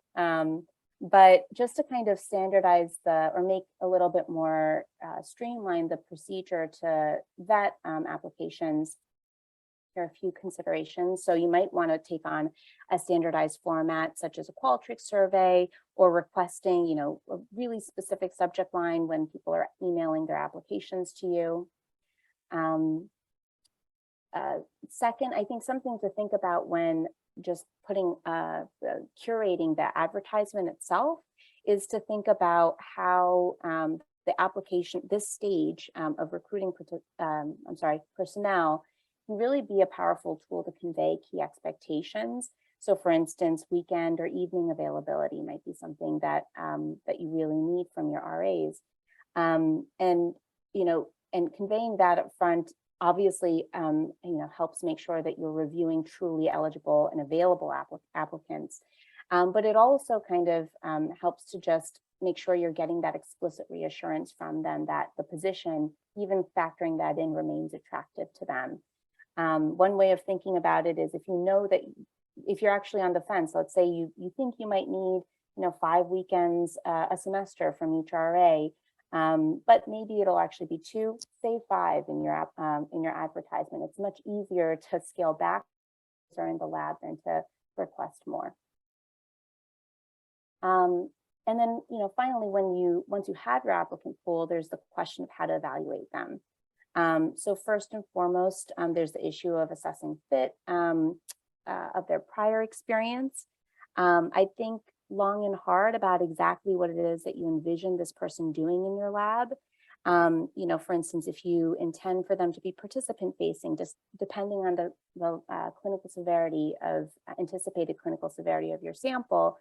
But just to kind of standardize or make a little bit more streamline the procedure to vet applications, there are a few considerations. So you might want to take on a standardized format, such as a Qualtrics survey, or requesting, a really specific subject line when people are emailing their applications to you. Second, I think something to think about when just putting curating the advertisement itself is to think about how the application, this stage of recruiting personnel can really be a powerful tool to convey key expectations. So for instance, weekend or evening availability might be something that that you really need from your RAs. And conveying that up front obviously helps make sure that you're reviewing truly eligible and available applicants. But it also kind of helps to just make sure you're getting that explicit reassurance from them that the position, even factoring that in, remains attractive to them. One way of thinking about it is if you know that if you're actually on the fence, let's say you think you might need 5 weekends a semester from each RA, but maybe it'll actually be 2, say 5 in your advertisement. It's much easier to scale back or in the lab than to request more. And then finally, once you have your applicant pool, there's the question of how to evaluate them. So first and foremost, there's the issue of assessing fit of their prior experience. I think long and hard about exactly what it is that you envision this person doing in your lab. For instance, if you intend for them to be participant facing, just depending on the clinical severity of anticipated clinical severity of your sample,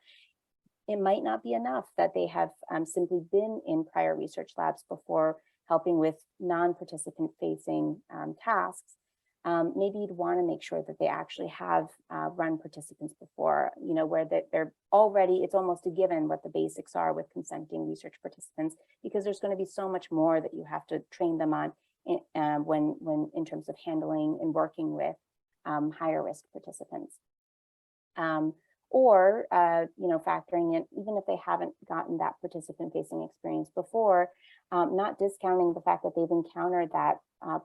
it might not be enough that they have simply been in prior research labs before helping with non-participant facing tasks. Maybe you'd want to make sure that they actually have run participants before, where they're already, it's almost a given what the basics are with consenting research participants, because there's going to be so much more that you have to train them on when in terms of handling and working with higher risk participants. Or factoring in, even if they haven't gotten that participant facing experience before, not discounting the fact that they've encountered that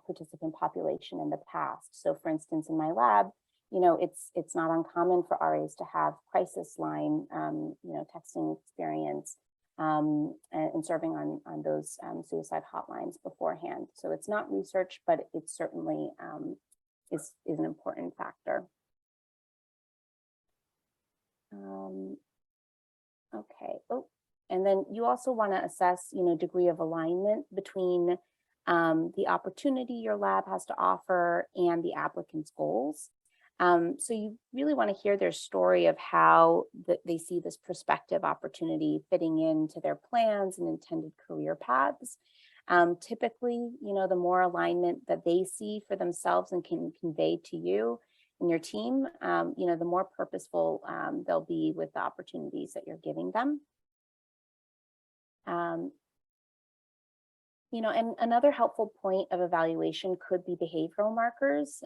participant population in the past. So for instance, in my lab, it's not uncommon for RAs to have crisis line, texting experience, and serving on those suicide hotlines beforehand. So it's not research, but it certainly is an important factor. Okay. Oh, and then you also want to assess, degree of alignment between the opportunity your lab has to offer and the applicant's goals. So you really want to hear their story of how they see this prospective opportunity fitting into their plans and intended career paths. Typically, the more alignment that they see for themselves and can convey to you and your team, the more purposeful they'll be with the opportunities that you're giving them. And another helpful point of evaluation could be behavioral markers.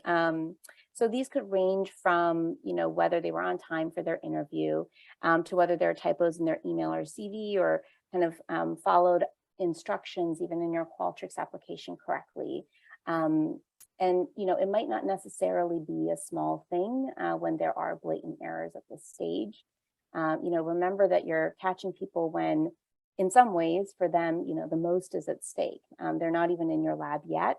So these could range from, whether they were on time for their interview, to whether there are typos in their email or CV, or kind of followed instructions even in your Qualtrics application correctly. And, it might not necessarily be a small thing when there are blatant errors at this stage. Remember that you're catching people when, in some ways, for them, the most is at stake. They're not even in your lab yet.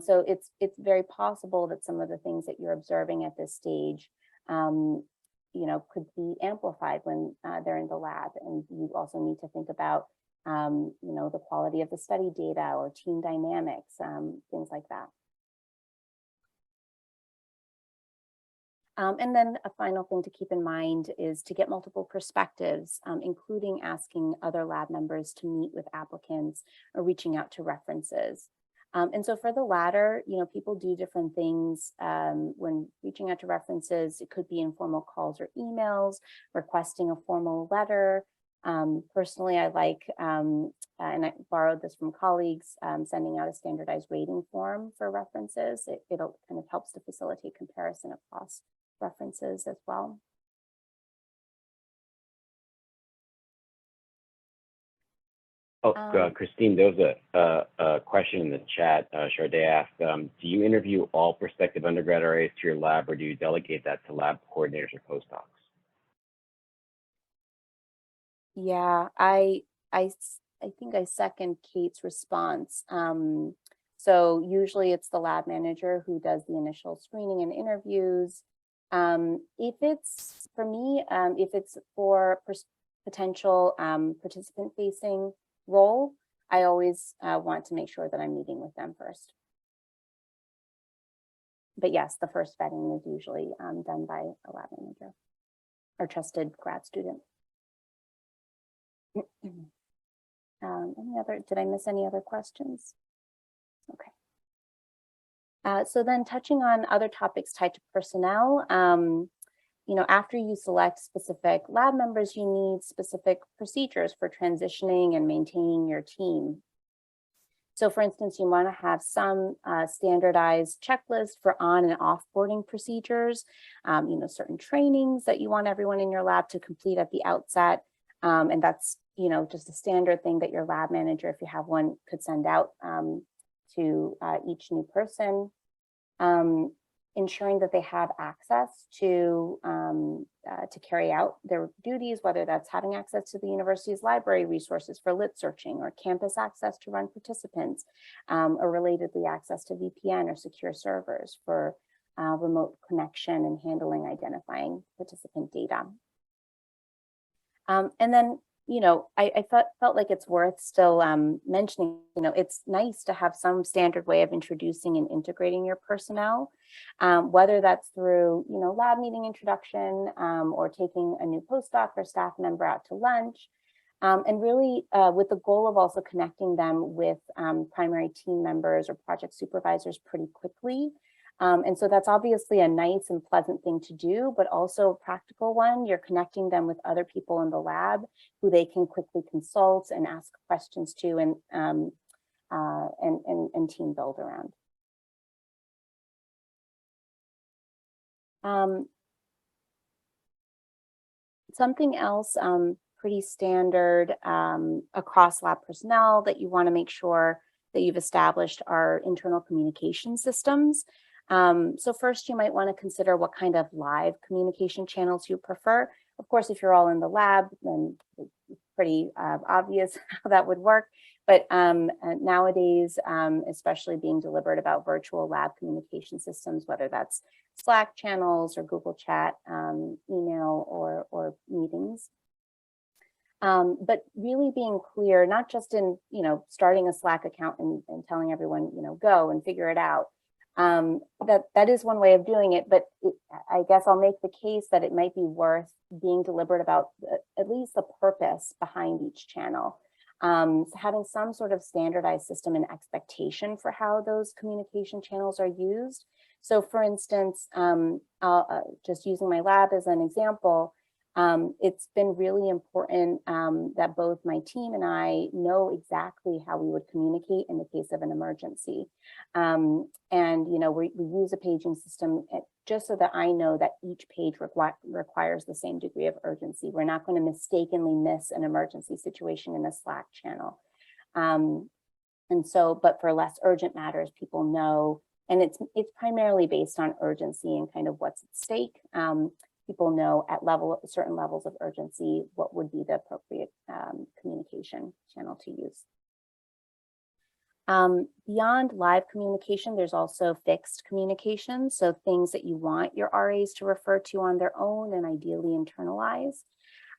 So it's very possible that some of the things that you're observing at this stage, could be amplified when they're in the lab. And you also need to think about, the quality of the study data or team dynamics, things like that. And then a final thing to keep in mind is to get multiple perspectives, including asking other lab members to meet with applicants or reaching out to references. And so for the latter, people do different things when reaching out to references. It could be informal calls or emails, requesting a formal letter. Personally, I like, and I borrowed this from colleagues, sending out a standardized rating form for references. It kind of helps to facilitate comparison across references as well. Christine, there was a question in the chat. Charday asked, do you interview all prospective undergrad RAs to your lab, or do you delegate that to lab coordinators or postdocs? Yeah, I think I second Kate's response. So usually it's the lab manager who does the initial screening and interviews. If it's for potential participant-facing role, I always want to make sure that I'm meeting with them first. But yes, the first vetting is usually done by a lab manager or trusted grad student. Did I miss any other questions? Okay. So then touching on other topics tied to personnel, after you select specific lab members, you need specific procedures for transitioning and maintaining your team. So for instance, you want to have some standardized checklist for on and offboarding procedures, certain trainings that you want everyone in your lab to complete at the outset. And that's, just a standard thing that your lab manager, if you have one, could send out to each new person. Ensuring that they have access to carry out their duties, whether that's having access to the university's library resources for lit searching, or campus access to run participants, or relatedly access to VPN or secure servers for remote connection and handling identifying participant data. And then, I felt like it's worth still mentioning, it's nice to have some standard way of introducing and integrating your personnel, whether that's through, lab meeting introduction, or taking a new postdoc or staff member out to lunch, and really with the goal of also connecting them with primary team members or project supervisors pretty quickly. And so that's obviously a nice and pleasant thing to do, but also a practical one. You're connecting them with other people in the lab who they can quickly consult and ask questions to and team build around. Something else pretty standard across lab personnel that you want to make sure that you've established are internal communication systems. So first, you might want to consider what kind of live communication channels you prefer. Of course, if you're all in the lab, then it's pretty obvious how that would work. But nowadays, especially being deliberate about virtual lab communication systems, whether that's Slack channels or Google Chat, email, or meetings. But really being clear, not just in, starting a Slack account and telling everyone, go and figure it out. That is one way of doing it, but I guess I'll make the case that it might be worth being deliberate about at least the purpose behind each channel. So having some sort of standardized system and expectation for how those communication channels are used. So for instance, just using my lab as an example, it's been really important that both my team and I know exactly how we would communicate in the case of an emergency. And, we use a paging system just so that I know that each page requires the same degree of urgency. We're not going to mistakenly miss an emergency situation in a Slack channel. But for less urgent matters, people know, and it's primarily based on urgency and kind of what's at stake. People know at certain levels of urgency what would be the appropriate communication channel to use. Beyond live communication, there's also fixed communication. So things that you want your RAs to refer to on their own and ideally internalize.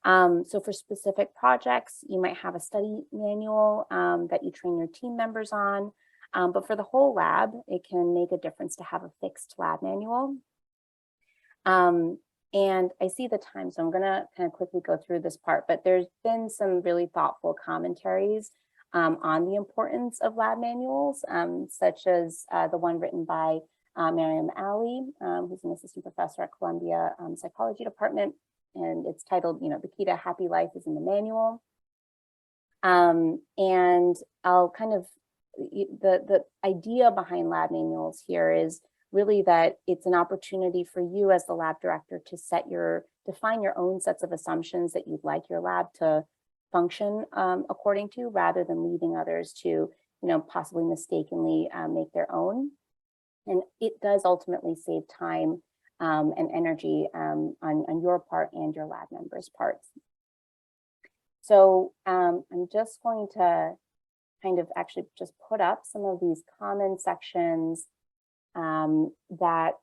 So for specific projects, you might have a study manual that you train your team members on. But for the whole lab, it can make a difference to have a fixed lab manual. And I see the time, so I'm going to kind of quickly go through this part, but there's been some really thoughtful commentaries on the importance of lab manuals, such as the one written by Miriam Ali, who's an assistant professor at Columbia Psychology Department, and it's titled, The Key to Happy Life is in the Manual. And I'll kind of, the idea behind lab manuals here is really that it's an opportunity for you as the lab director to define your own sets of assumptions that you'd like your lab to function according to, rather than leaving others to, possibly mistakenly make their own. And it does ultimately save time and energy on your part and your lab members' parts. So I'm just going to kind of actually just put up some of these common sections that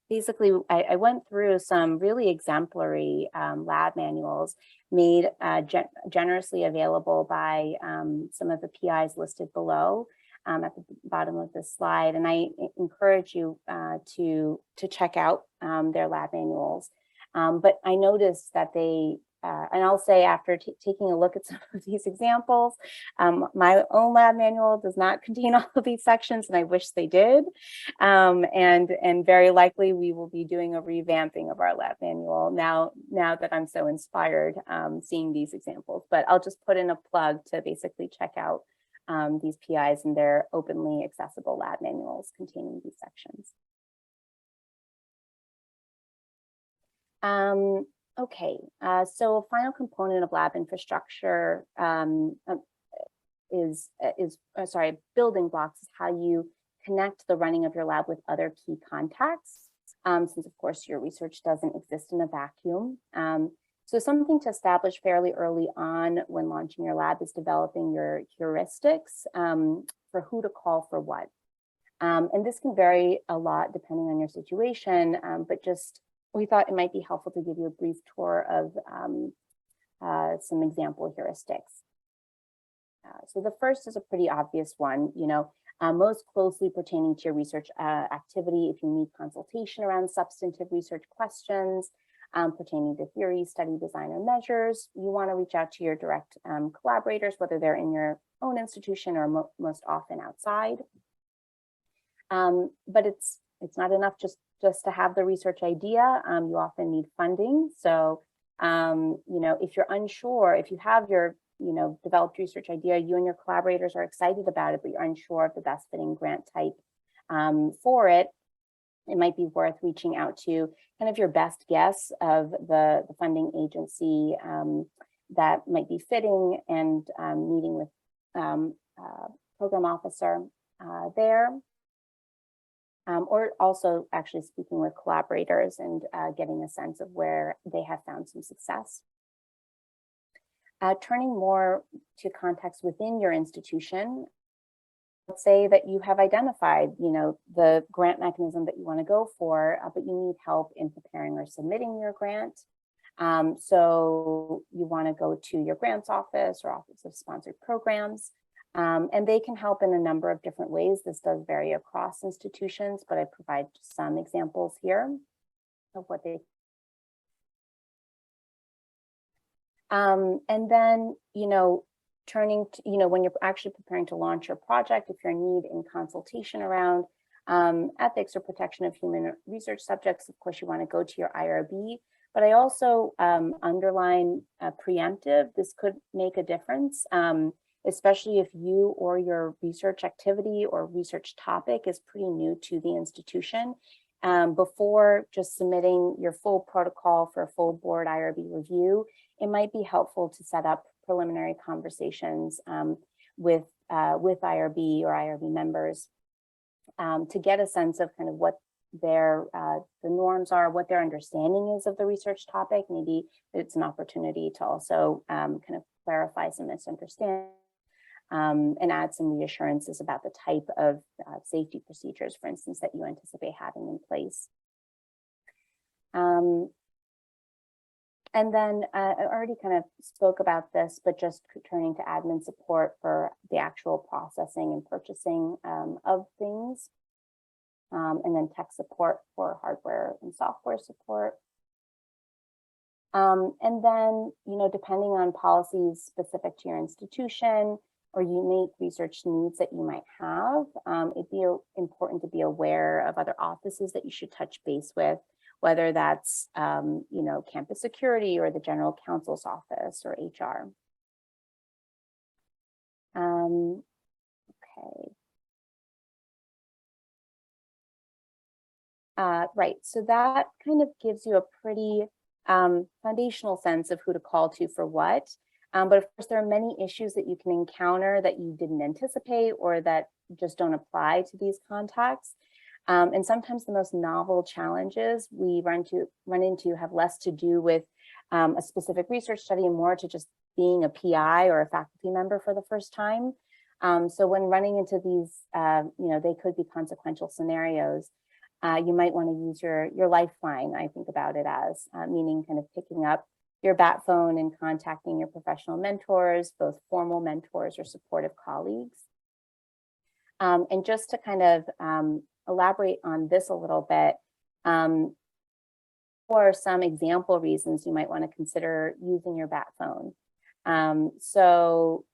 basically I went through some really exemplary lab manuals made generously available by some of the PIs listed below at the bottom of this slide. And I encourage you to check out their lab manuals. But I noticed that they, and I'll say after taking a look at some of these examples, my own lab manual does not contain all of these sections, and I wish they did. And very likely we will be doing a revamping of our lab manual now that I'm so inspired seeing these examples. But I'll just put in a plug to basically check out these PIs and their openly accessible lab manuals containing these sections. Okay, so a final component of lab infrastructure building blocks is how you connect the running of your lab with other key contacts, since of course your research doesn't exist in a vacuum. So something to establish fairly early on when launching your lab is developing your heuristics for who to call for what. And this can vary a lot depending on your situation, but just we thought it might be helpful to give you a brief tour of some example heuristics. So the first is a pretty obvious one, most closely pertaining to your research activity. If you need consultation around substantive research questions pertaining to theory, study design, or measures, you want to reach out to your direct collaborators, whether they're in your own institution or most often outside. But it's not enough just to have the research idea. You often need funding. So, if you're unsure, if you have your, developed research idea, you and your collaborators are excited about it, but you're unsure of the best fitting grant type for it, it might be worth reaching out to kind of your best guess of the funding agency that might be fitting, and meeting with program officer there. or also actually speaking with collaborators and getting a sense of where they have found some success. Turning more to context within your institution, let's say that you have identified, the grant mechanism that you want to go for, but you need help in preparing or submitting your grant. So you want to go to your grants office or Office of Sponsored Programs, and they can help in a number of different ways. This does vary across institutions, but I provide some examples here of what they. And then, turning to, when you're actually preparing to launch your project, if you're in need in consultation around ethics or protection of human research subjects, of course, you want to go to your IRB. But I also underline preemptive. This could make a difference, especially if you or your research activity or research topic is pretty new to the institution. Before just submitting your full protocol for a full board IRB review, it might be helpful to set up preliminary conversations with IRB or IRB members to get a sense of kind of what their the norms are, what their understanding is of the research topic. Maybe it's an opportunity to also kind of clarify some misunderstanding and add some reassurances about the type of safety procedures, for instance, that you anticipate having in place. And then I already kind of spoke about this, but just turning to admin support for the actual processing and purchasing of things. And then tech support for hardware and software support. And then, depending on policies specific to your institution or unique research needs that you might have, it'd be important to be aware of other offices that you should touch base with, whether that's, campus security or the general counsel's office or HR. Okay. Right, so that kind of gives you a pretty foundational sense of who to call to for what. But of course, there are many issues that you can encounter that you didn't anticipate or that just don't apply to these contacts. And sometimes the most novel challenges we run into have less to do with a specific research study and more to just being a PI or a faculty member for the first time. So when running into these, they could be consequential scenarios. You might want to use your lifeline, I think about it as, meaning kind of picking up your bat phone and contacting your professional mentors, both formal mentors or supportive colleagues. And just to kind of elaborate on this a little bit, for some example reasons you might want to consider using your bat phone. So,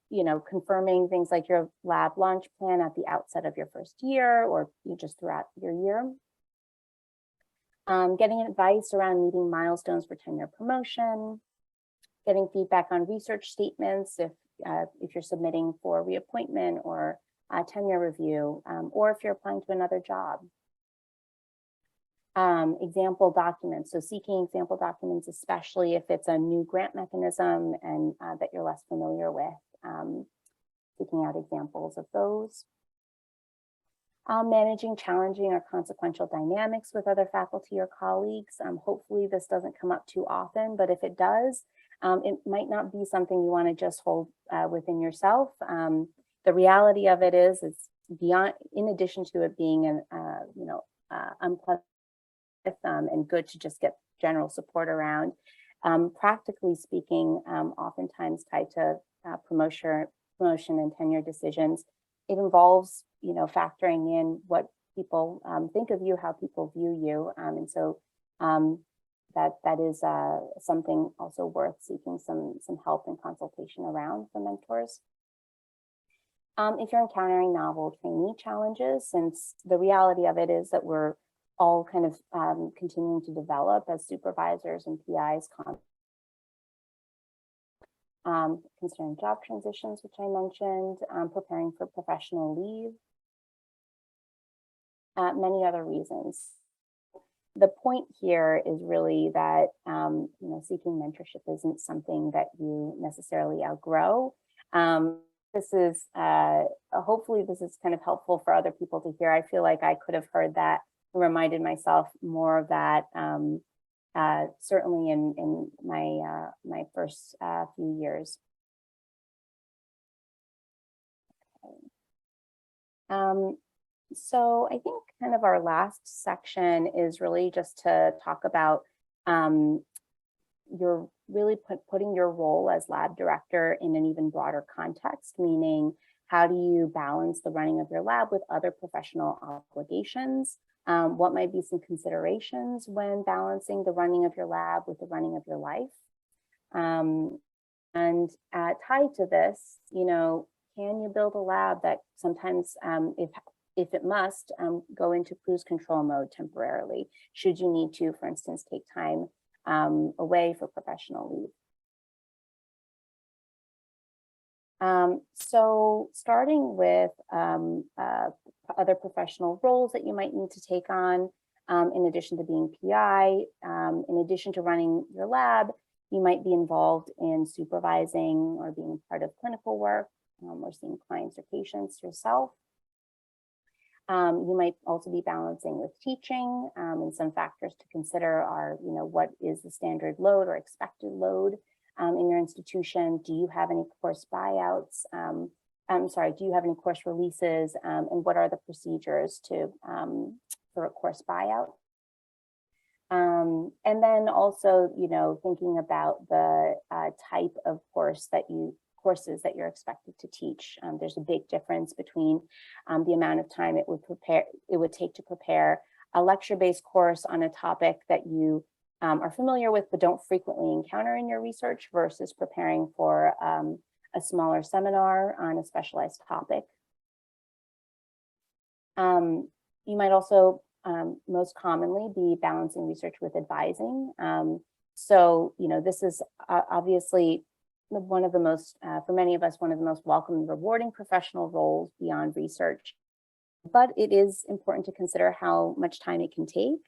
confirming things like your lab launch plan at the outset of your first year or just throughout your year. Getting advice around meeting milestones for tenure promotion, getting feedback on research statements if you're submitting for reappointment or tenure review, or if you're applying to another job. Example documents, so seeking example documents, especially if it's a new grant mechanism and that you're less familiar with, seeking out examples of those. Managing challenging or consequential dynamics with other faculty or colleagues. Hopefully this doesn't come up too often, but if it does, it might not be something you want to just hold within yourself. The reality of it is it's beyond, in addition to it being an unpleasant and good to just get general support around, practically speaking, oftentimes tied to promotion and tenure decisions, it involves factoring in what people think of you, how people view you, and so that is something also worth seeking some help and consultation around from mentors. If you're encountering novel trainee challenges, since the reality of it is that we're all kind of continuing to develop as supervisors and PIs, concerning job transitions, which I mentioned, preparing for professional leave, many other reasons. The point here is really that seeking mentorship isn't something that you necessarily outgrow. This is hopefully this is kind of helpful for other people to hear. I feel like I could have heard that reminded myself more of that, certainly in my my first few years. So I think kind of our last section is really just to talk about you're really putting your role as lab director in an even broader context, meaning how do you balance the running of your lab with other professional obligations? What might be some considerations when balancing the running of your lab with the running of your life? And tied to this, you know, can you build a lab that sometimes, if it must, go into cruise control mode temporarily, should you need to, for instance, take time away for professional leave? So starting with other professional roles that you might need to take on, in addition to being PI, in addition to running your lab, you might be involved in supervising or being part of clinical work, or seeing clients or patients yourself. You might also be balancing with teaching, and some factors to consider are, you know, what is the standard load or expected load in your institution? Do you have any course buyouts? Do you have any course releases? And what are the procedures to for a course buyout? And then also, you know, thinking about the type of courses that you're expected to teach. There's a big difference between the amount of time it would take to prepare a lecture-based course on a topic that you are familiar with but don't frequently encounter in your research versus preparing for a smaller seminar on a specialized topic. You might also most commonly be balancing research with advising. So, you know, this is obviously one of the most, for many of us, one of the most welcome and rewarding professional roles beyond research. But it is important to consider how much time it can take.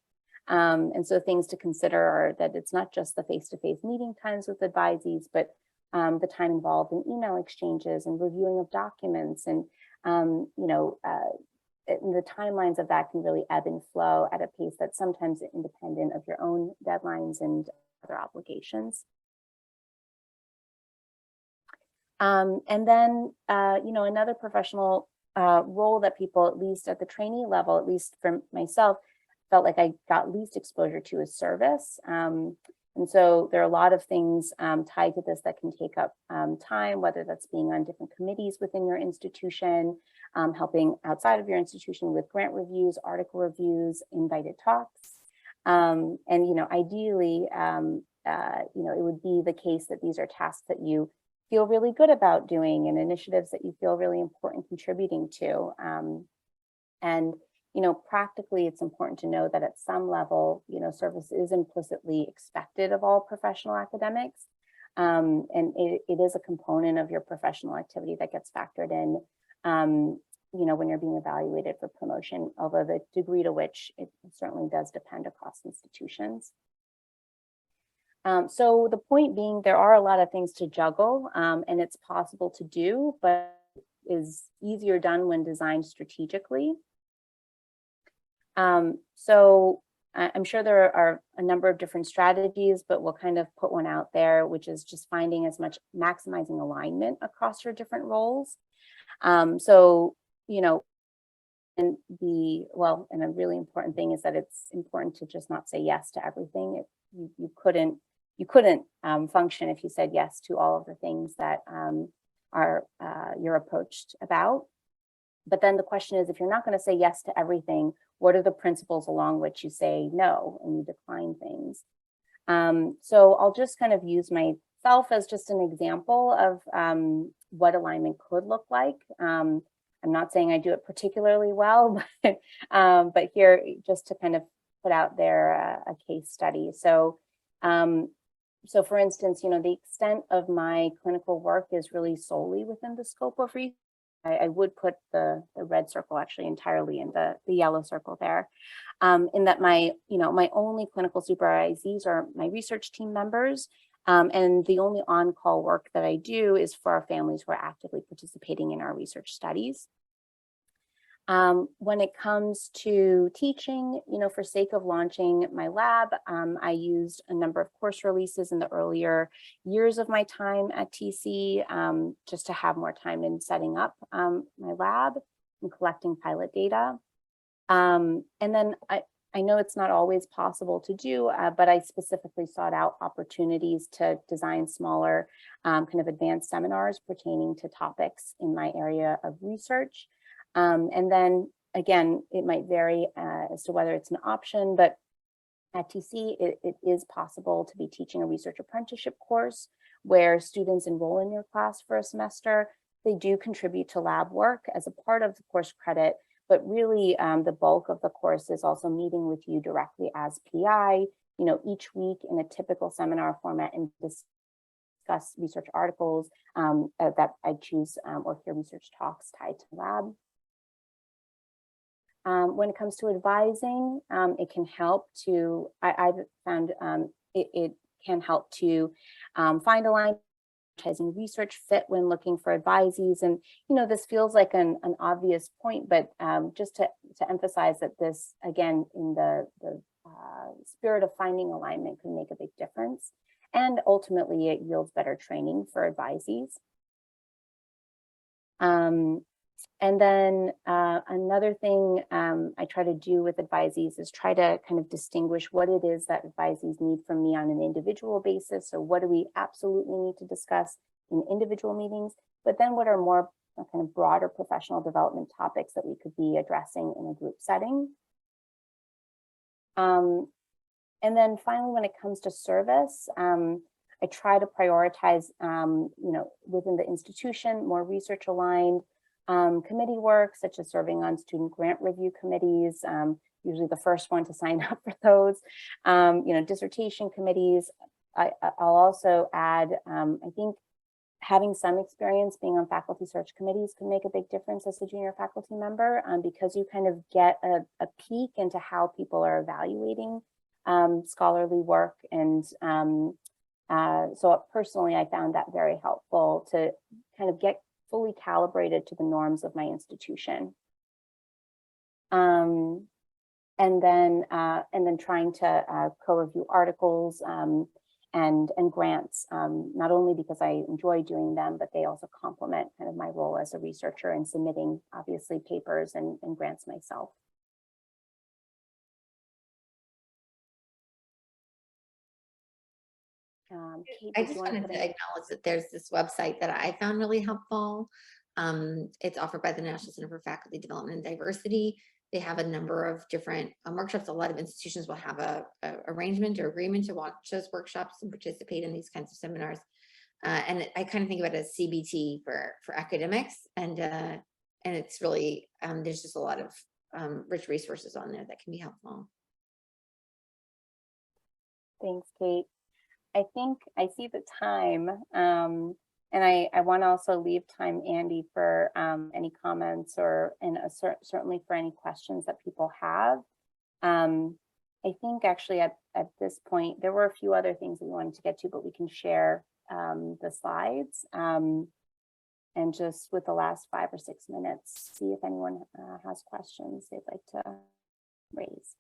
And so things to consider are that it's not just the face-to-face meeting times with advisees, but the time involved in email exchanges and reviewing of documents, and you know, the timelines of that can really ebb and flow at a pace that's sometimes independent of your own deadlines and other obligations. And then, you know, another professional role that people, at least at the trainee level, at least for myself, felt like I got least exposure to is service. And so there are a lot of things tied to this that can take up time, whether that's being on different committees within your institution, helping outside of your institution with grant reviews, article reviews, invited talks. And, you know, ideally, you know, it would be the case that these are tasks that you feel really good about doing and initiatives that you feel really important contributing to. And, you know, practically, it's important to know that at some level, you know, service is implicitly expected of all professional academics. And it is a component of your professional activity that gets factored in, you know, when you're being evaluated for promotion, although the degree to which it certainly does depend across institutions. So the point being, there are a lot of things to juggle, and it's possible to do, but is easier done when designed strategically. So I'm sure there are a number of different strategies, but we'll kind of put one out there, which is just finding as much maximizing alignment across your different roles. So, you know, and a really important thing is that it's important to just not say yes to everything. You couldn't function if you said yes to all of the things that you're approached about. But then the question is, if you're not going to say yes to everything, what are the principles along which you say no and you decline things? So I'll just kind of use myself as just an example of what alignment could look like. I'm not saying I do it particularly well, but here just to kind of put out there a case study. So, so for instance, you know, the extent of my clinical work is really solely within the scope of research. I would put the red circle actually entirely in the yellow circle there, in that my only clinical supervisees are my research team members, and the only on-call work that I do is for our families who are actively participating in our research studies. When it comes to teaching, you know, for sake of launching my lab, I used a number of course releases in the earlier years of my time at TC, just to have more time in setting up my lab and collecting pilot data. And then I know it's not always possible to do, but I specifically sought out opportunities to design smaller kind of advanced seminars pertaining to topics in my area of research. And then again, it might vary as to whether it's an option, but at TC, it is possible to be teaching a research apprenticeship course where students enroll in your class for a semester. They do contribute to lab work as a part of the course credit, but really the bulk of the course is also meeting with you directly as PI, you know, each week in a typical seminar format and discuss research articles that I choose or hear research talks tied to lab. When it comes to advising, it can help to, I've found it can help to find aligned research fit when looking for advisees. And, you know, this feels like an obvious point, but just to emphasize that this, again, in the spirit of finding alignment can make a big difference. And ultimately, it yields better training for advisees. And then another thing I try to do with advisees is try to kind of distinguish what it is that advisees need from me on an individual basis. So what do we absolutely need to discuss in individual meetings, but then what are more kind of broader professional development topics that we could be addressing in a group setting. And then finally, when it comes to service, I try to prioritize, you know, within the institution, more research aligned committee work, such as serving on student grant review committees, usually the first one to sign up for those, you know, dissertation committees. I'll also add, I think having some experience being on faculty search committees can make a big difference as a junior faculty member, because you kind of get a peek into how people are evaluating scholarly work. And so personally, I found that very helpful to kind of get fully calibrated to the norms of my institution. And then trying to co-review articles and grants, not only because I enjoy doing them, but they also complement kind of my role as a researcher and submitting, obviously, papers and grants myself. Kate, I just wanted to acknowledge that there's this website that I found really helpful. It's offered by the National Center for Faculty Development and Diversity. They have a number of different workshops. A lot of institutions will have a arrangement or agreement to watch those workshops and participate in these kinds of seminars. And I kind of think about it as CBT for academics. And it's really, there's just a lot of rich resources on there that can be helpful. Thanks, Kate. I think I see the time, and I want to also leave time, Andy, for any comments or certainly for any questions that people have. I think actually at this point, there were a few other things that we wanted to get to, but we can share the slides. And just with the last 5 or 6 minutes, see if anyone has questions they'd like to raise.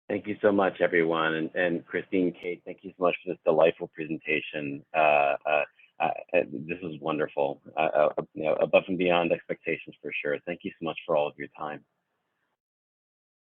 Thank you so much, everyone. And Christine, Kate, thank you so much for this delightful presentation. This was wonderful, you know, above and beyond expectations for sure. Thank you so much for all of your time.